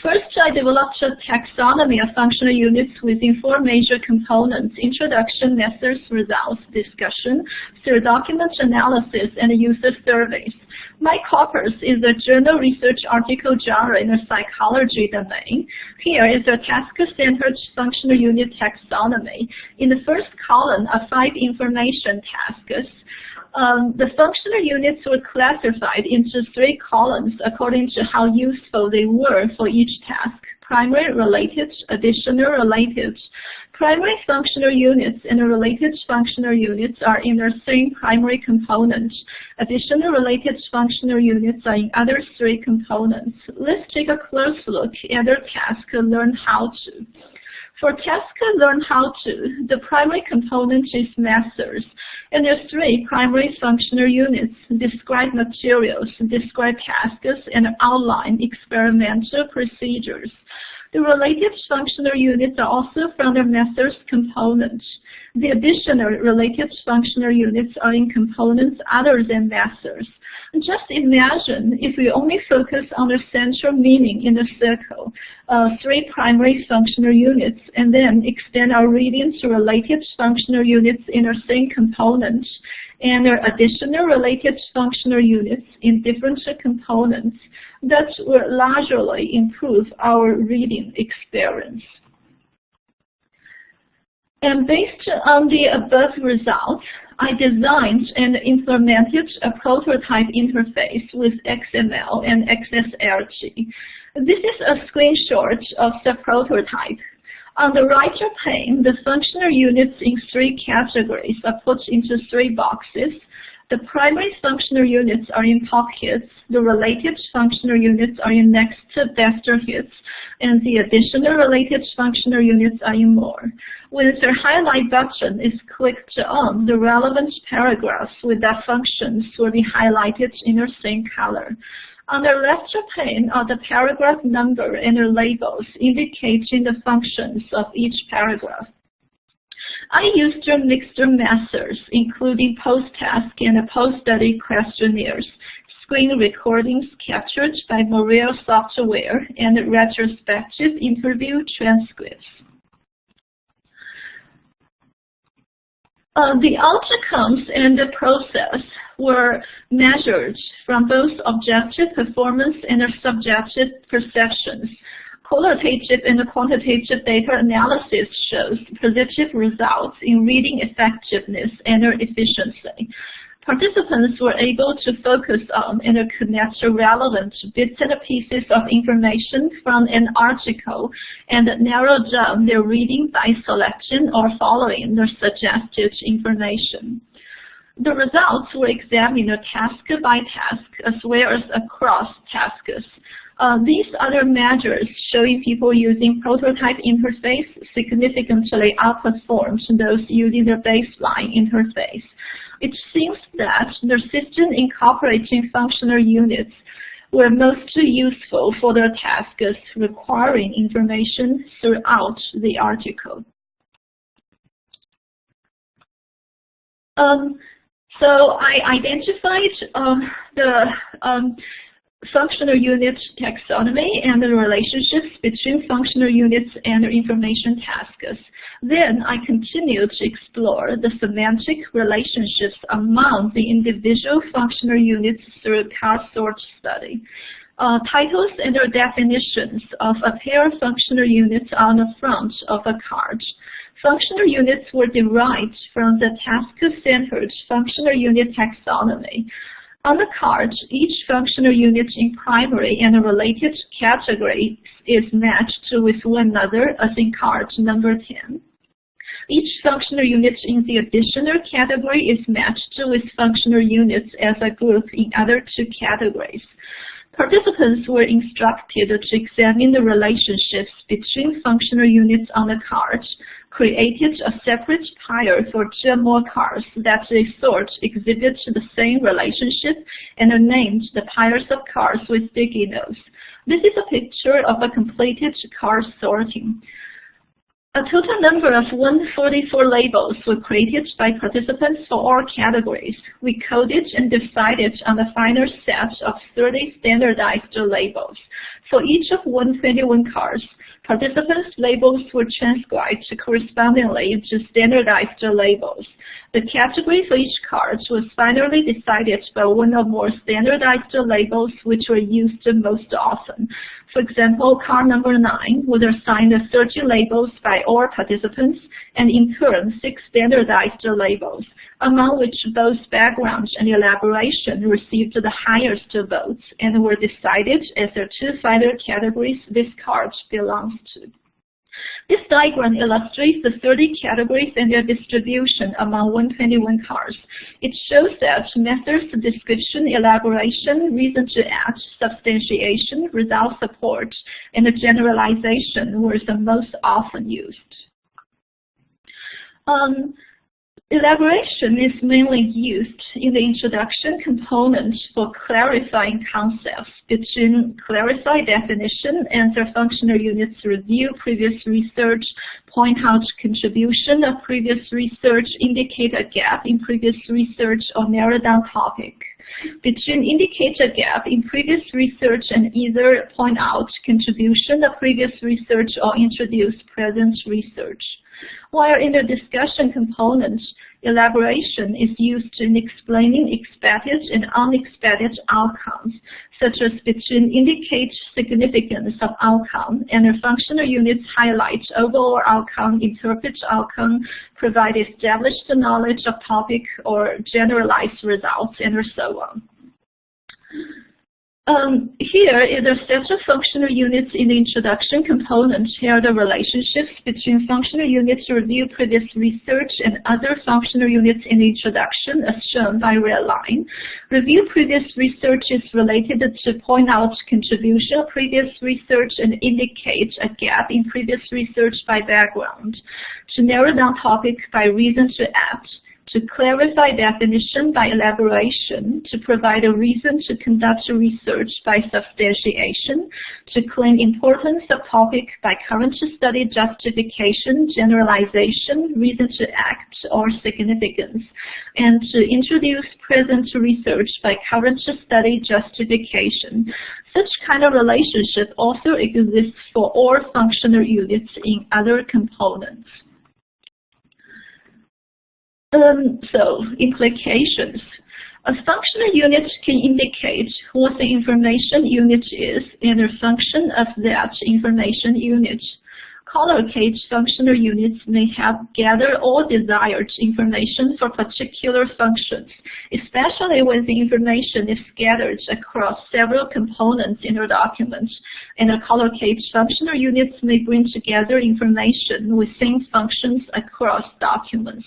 First, I developed a taxonomy of functional units within 4 major components: introduction, methods, results, discussion, through document analysis, and user surveys. My corpus is a journal research article genre in the psychology domain. Here is a task-centered functional unit taxonomy. In the first column are 5 information tasks. The functional units were classified into 3 columns according to how useful they were for each task: primary, related, additional, related. Primary functional units and related functional units are in their same primary component. Additional related functional units are in other 3 components. Let's take a close look at their task, learn how to. For task learn how to, the primary component is methods, and there are 3 primary functional units: describe materials, describe tasks, and outline experimental procedures. The related functional units are also from the method's components. The additional related functional units are in components other than methods. Just imagine if we only focus on the central meaning in the circle, 3 primary functional units, and then extend our reading to related functional units in the same components, and their additional related functional units in different components. That will largely improve our reading experience. And based on the above results, I designed and implemented a prototype interface with XML and XSLT. This is a screenshot of the prototype. On the right pane, the functional units in 3 categories are put into 3 boxes. The primary functional units are in top hits, the related functional units are in next to best hits, and the additional related functional units are in more. When the highlight button is clicked on, the relevant paragraphs with that functions will be highlighted in the same color. On the left pane are the paragraph number and the labels indicating the functions of each paragraph. I used mixed methods, including post-task and post-study questionnaires, screen recordings captured by Maria software, and retrospective interview transcripts. The outcomes and the process were measured from both objective performance and subjective perceptions. Qualitative and quantitative data analysis shows positive results in reading effectiveness and efficiency. Participants were able to focus on and connect relevant bits and pieces of information from an article and narrow down their reading by selection or following the suggested information. The results were examined task by task as well as across tasks. These other measures showing people using prototype interface significantly outperformed those using the baseline interface. It seems that the system incorporating functional units were most useful for the tasks requiring information throughout the article. So I identified the functional unit taxonomy and the relationships between functional units and information tasks. Then I continued to explore the semantic relationships among the individual functional units through a card sort study. Titles and their definitions of a pair of functional units on the front of a card. Functional units were derived from the task-centered functional unit taxonomy. On the card, each functional unit in primary and related category is matched with one another as in card number 10. Each functional unit in the additional category is matched with functional units as a group in other 2 categories. Participants were instructed to examine the relationships between functional units on the card, created a separate pile for 2 or more cards that they thought exhibit the same relationship, and named the piles of cards with sticky notes. This is a picture of a completed card sorting. A total number of 144 labels were created by participants for all categories. We coded and decided on the final set of 30 standardized labels. For each of 121 cards, participants' labels were transcribed correspondingly to standardized labels. The category for each card was finally decided by one or more standardized labels which were used most often. For example, card number 9 was assigned 30 labels by all participants, and in turn 6 standardized labels, among which both background and elaboration received the highest votes and were decided as the 2 final categories this card belongs to. This diagram illustrates the 30 categories and their distribution among 121 cards. It shows that methods, description, elaboration, reason to add, substantiation, result support, and generalization were the most often used. Elaboration is mainly used in the introduction component for clarifying concepts between clarify definition, answer functional units, review previous research, point out contribution of previous research, indicate a gap in previous research, or narrow down topic. Between indicate a gap in previous research and either point out contribution of previous research or introduce present research. While in the discussion component, elaboration is used in explaining expected and unexpected outcomes, such as between indicate significance of outcome and the functional units highlight overall outcome, interpret outcome, provide established knowledge of topic or generalized results, and so on. Here is a set of functional units in the introduction component. Here are the relationships between functional units review previous research and other functional units in the introduction as shown by red line. Review previous research is related to point out contribution of previous research and indicate a gap in previous research by background. To narrow down topic by reason to act. To clarify definition by elaboration, to provide a reason to conduct research by substantiation, to claim importance of topic by current study justification, generalization, reason to act, or significance, and to introduce present research by current study justification. Such kind of relationship also exists for all functional units in other components. So, implications. A functional unit can indicate what the information unit is and the function of that information unit. Color-code functional units may have gathered all desired information for particular functions, especially when the information is scattered across several components in a document, and the color-code functional units may bring together information within functions across documents.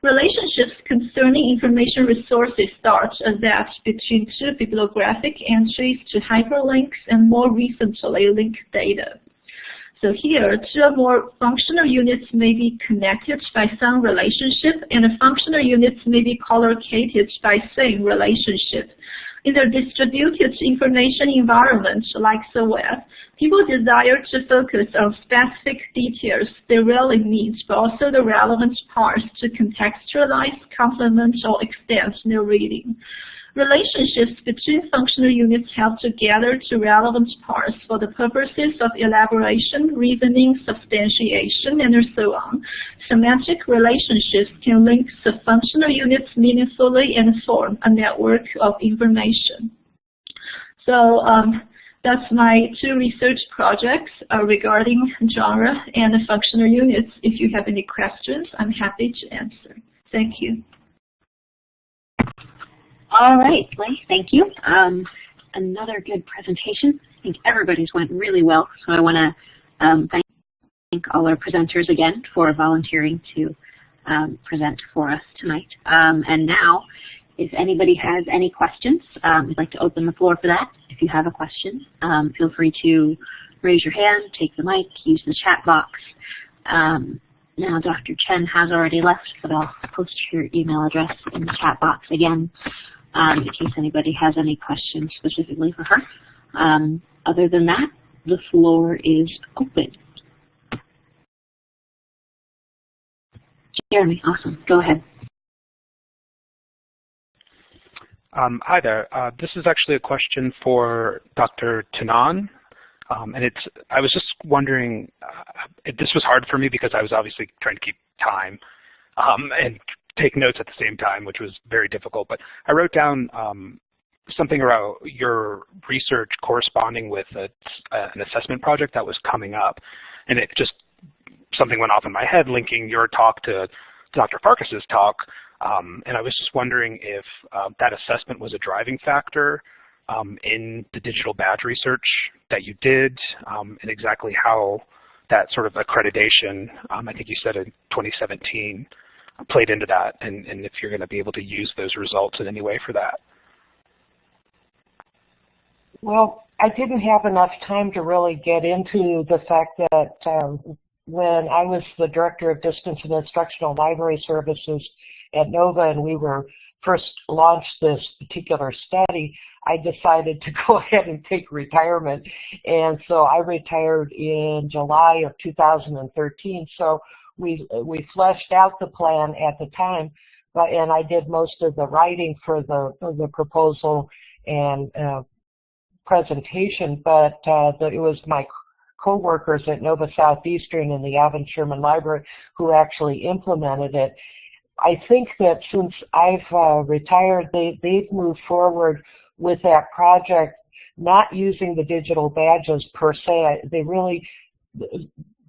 Relationships concerning information resources start as that between two bibliographic entries to hyperlinks and more recently linked data. So here, two or more functional units may be connected by some relationship, and the functional units may be color-coded by same relationship. In the distributed information environment like the web, people desire to focus on specific details they rarely meet, but also the relevant parts to contextualize, complement, or extend their reading. Relationships between functional units help to gather to relevant parts for the purposes of elaboration, reasoning, substantiation, and so on. Semantic relationships can link the functional units meaningfully and form a network of information. So that's my two research projects regarding genre and the functional units. If you have any questions, I'm happy to answer. Thank you. All right, Lei, thank you. Another good presentation. I think everybody's went really well, so I want to thank all our presenters again for volunteering to present for us tonight. And now, if anybody has any questions, I'd like to open the floor for that. If you have a question, feel free to raise your hand, take the mic, use the chat box. Now, Dr. Chen has already left, but I'll post your email address in the chat box again in case anybody has any questions specifically for her. Other than that, the floor is open. Jeremy, awesome. Go ahead. Hi there. This is actually a question for Dr. Tunon. And I was just wondering, this was hard for me because I was obviously trying to keep time and take notes at the same time, which was very difficult. But I wrote down something about your research corresponding with an assessment project that was coming up. And it just, something went off in my head linking your talk to Dr. Farkas's talk. And I was just wondering if that assessment was a driving factor in the digital badge research that you did, and exactly how that sort of accreditation, I think you said in 2017, played into that, and if you're going to be able to use those results in any way for that. Well, I didn't have enough time to really get into the fact that when I was the Director of Distance and Instructional Library Services at Nova and we were first launched this particular study, I decided to go ahead and take retirement. And so I retired in July of 2013. So we fleshed out the plan at the time, and I did most of the writing for the proposal and presentation, but it was my co-workers at Nova Southeastern in the Alvin Sherman Library who actually implemented it. I think that since I've retired, they've moved forward with that project, not using the digital badges per se. They really,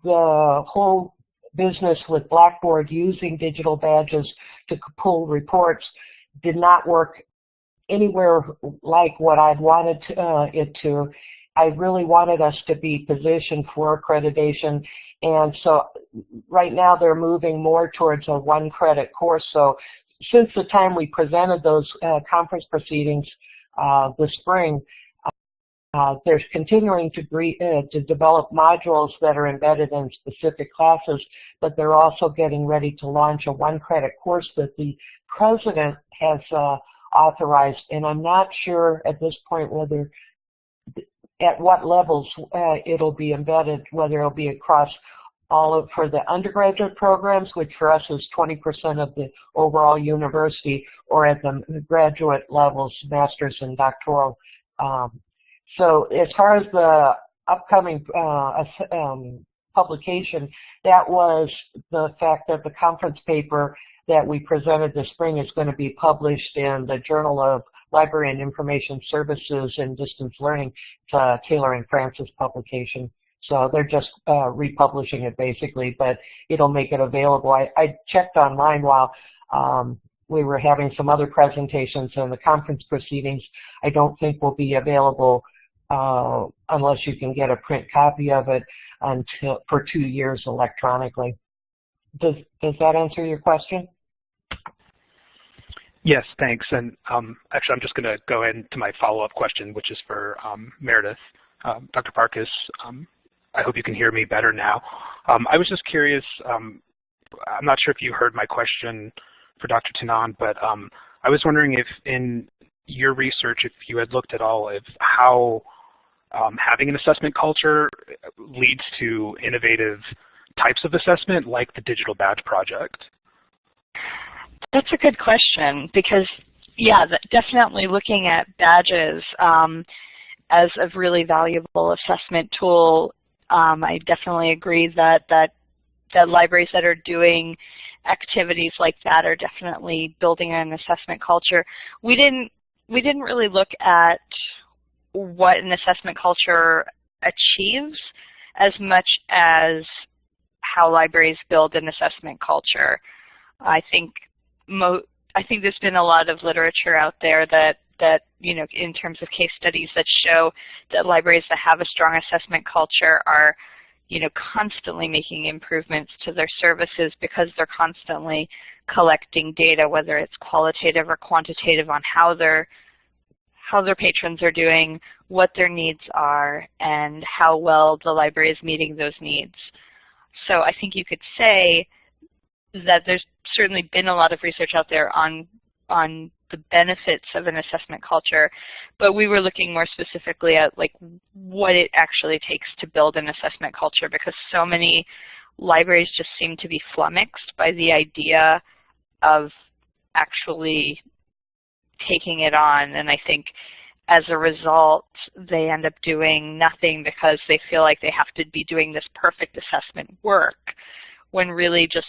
the whole business with Blackboard using digital badges to pull reports did not work anywhere like what I'd wanted it to. I really wanted us to be positioned for accreditation, and so right now they're moving more towards a one-credit course. So since the time we presented those conference proceedings this spring, they're continuing to develop modules that are embedded in specific classes, but they're also getting ready to launch a one-credit course that the president has authorized, and I'm not sure at this point whether at what levels it'll be embedded, whether it'll be across all of for the undergraduate programs, which for us is 20% of the overall university, or at the graduate levels, master's and doctoral. So as far as the upcoming publication, that was the fact that the conference paper that we presented this spring is going to be published in the Journal of Library and Information Services and Distance Learning. It's Taylor and Francis publication. So they're just republishing it basically, but it'll make it available. I checked online while we were having some other presentations in the conference proceedings. I don't think will be available unless you can get a print copy of it for 2 years electronically. Does that answer your question? Yes, thanks. And actually, I'm just going to go into my follow-up question, which is for Meredith. Dr. Farkas, I hope you can hear me better now. I was just curious, I'm not sure if you heard my question for Dr. Tunon, but I was wondering if in your research, if you had looked at all of how having an assessment culture leads to innovative types of assessment like the Digital Badge Project. That's a good question because, yeah, definitely looking at badges as a really valuable assessment tool. I definitely agree that libraries that are doing activities like that are definitely building an assessment culture. We didn't really look at what an assessment culture achieves as much as how libraries build an assessment culture. I think there's been a lot of literature out there that you know, in terms of case studies that show that libraries that have a strong assessment culture are, you know, constantly making improvements to their services because they're constantly collecting data, whether it's qualitative or quantitative, on how their patrons are doing, what their needs are, and how well the library is meeting those needs. So I think you could say that there's certainly been a lot of research out there on the benefits of an assessment culture, but we were looking more specifically at like what it actually takes to build an assessment culture, because so many libraries just seem to be flummoxed by the idea of actually taking it on, and I think as a result they end up doing nothing because they feel like they have to be doing this perfect assessment work, when really just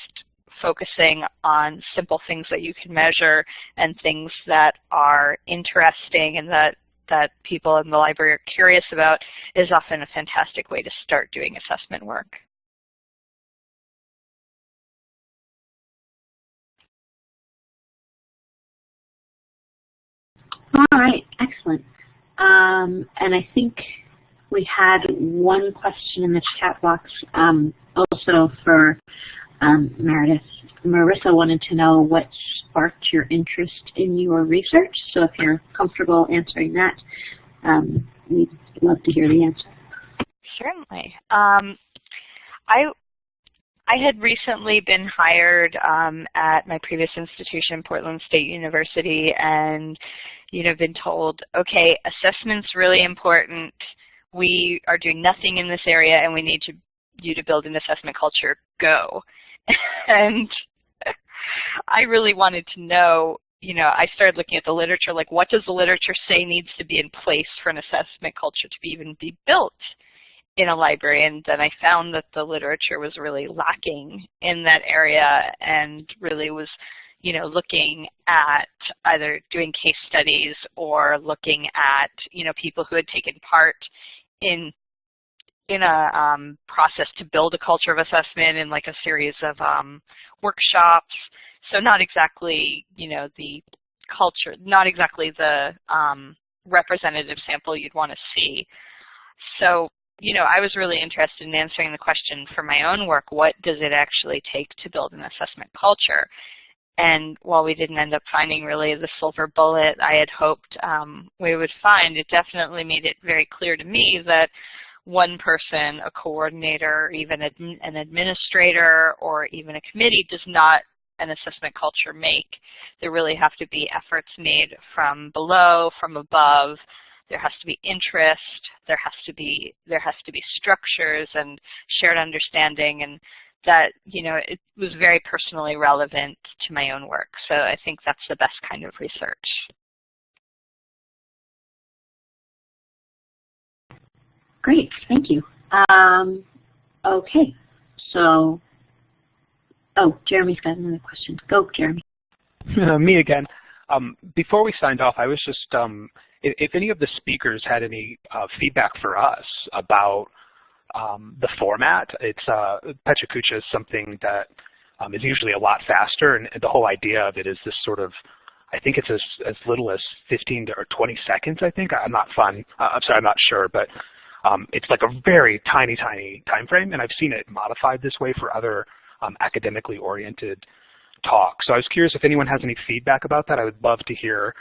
focusing on simple things that you can measure and things that are interesting and that people in the library are curious about is often a fantastic way to start doing assessment work. All right, excellent. And I think we had one question in the chat box also for Meredith. Marissa wanted to know what sparked your interest in your research. So if you're comfortable answering that, we'd love to hear the answer. Certainly. I had recently been hired at my previous institution, Portland State University, and been told, okay, assessment's really important. We are doing nothing in this area, and we need you to build an assessment culture. Go. And I really wanted to know, I started looking at the literature, like what does the literature say needs to be in place for an assessment culture to even be built in a library? And then I found that the literature was really lacking in that area and really was, looking at either doing case studies or looking at, people who had taken part in a process to build a culture of assessment in like a series of workshops. So not exactly, the culture, not exactly the representative sample you'd want to see. So, I was really interested in answering the question for my own work, what does it actually take to build an assessment culture? And while we didn't end up finding really the silver bullet I had hoped we would find, it definitely made it very clear to me that one person, a coordinator, or even an administrator, or even a committee does not an assessment culture make. There really have to be efforts made from below, from above. There has to be interest. There has to be structures and shared understanding, and that it was very personally relevant to my own work. So I think that's the best kind of research. Great, thank you. Okay, so, Jeremy's got another question. Go, Jeremy. Me again. Before we signed off, I was just, if any of the speakers had any feedback for us about the format. It's pecha kucha is something that is usually a lot faster, and the whole idea of it is this sort of, I think it's as little as 15 or 20 seconds, I think. I'm not sure, but it's like a very tiny time frame, and I've seen it modified this way for other academically oriented talks. So I was curious if anyone has any feedback about that. I would love to hear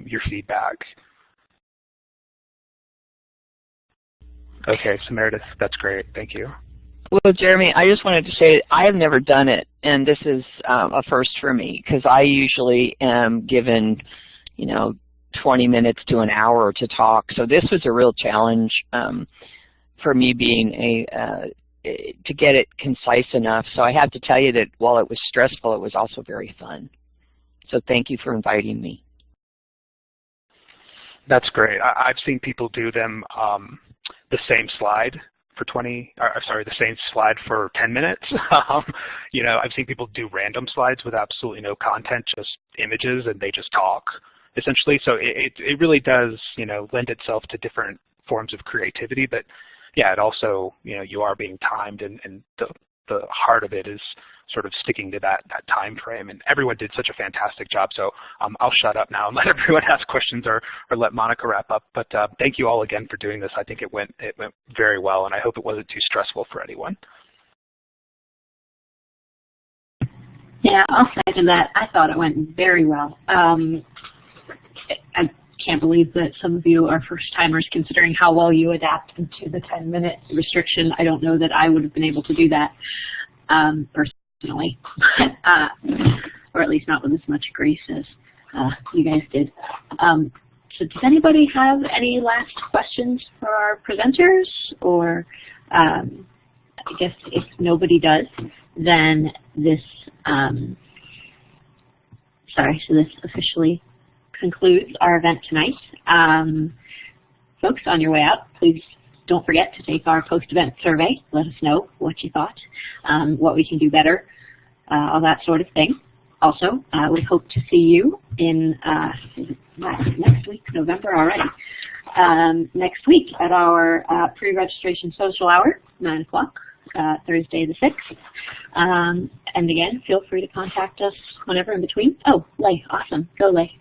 your feedback. Okay, so Meredith, that's great. Thank you. Well, Jeremy, I just wanted to say I have never done it, and this is a first for me, because I usually am given, 20 minutes to an hour to talk. So this was a real challenge for me, being to get it concise enough. So I have to tell you that while it was stressful, it was also very fun. So thank you for inviting me. That's great. I've seen people do them the same slide for the same slide for 10 minutes. I've seen people do random slides with absolutely no content, just images, and they just talk, essentially. So it really does, lend itself to different forms of creativity. But yeah, it also, you are being timed, and the heart of it is sort of sticking to that time frame. And everyone did such a fantastic job. So I'll shut up now and let everyone ask questions, or let Monica wrap up. But thank you all again for doing this. I think it went very well, and I hope it wasn't too stressful for anyone. Yeah, I'll second that. I thought it went very well. I can't believe that some of you are first-timers, considering how well you adapted to the 10-minute restriction. I don't know that I would have been able to do that personally, or at least not with as much grace as you guys did. So does anybody have any last questions for our presenters? Or I guess if nobody does, then this, so this officially concludes our event tonight. Folks, on your way out, please don't forget to take our post-event survey. Let us know what you thought, what we can do better, all that sort of thing. Also, we hope to see you in next week, November already. Next week at our pre-registration social hour, 9 o'clock, Thursday the 6th. And again, feel free to contact us whenever in between. Oh, Lei, awesome. Go, Lei.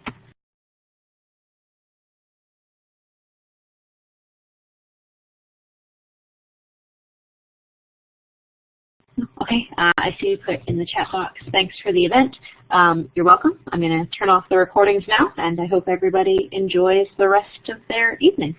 Okay, I see you put in the chat box, thanks for the event. You're welcome. I'm going to turn off the recordings now, and I hope everybody enjoys the rest of their evening.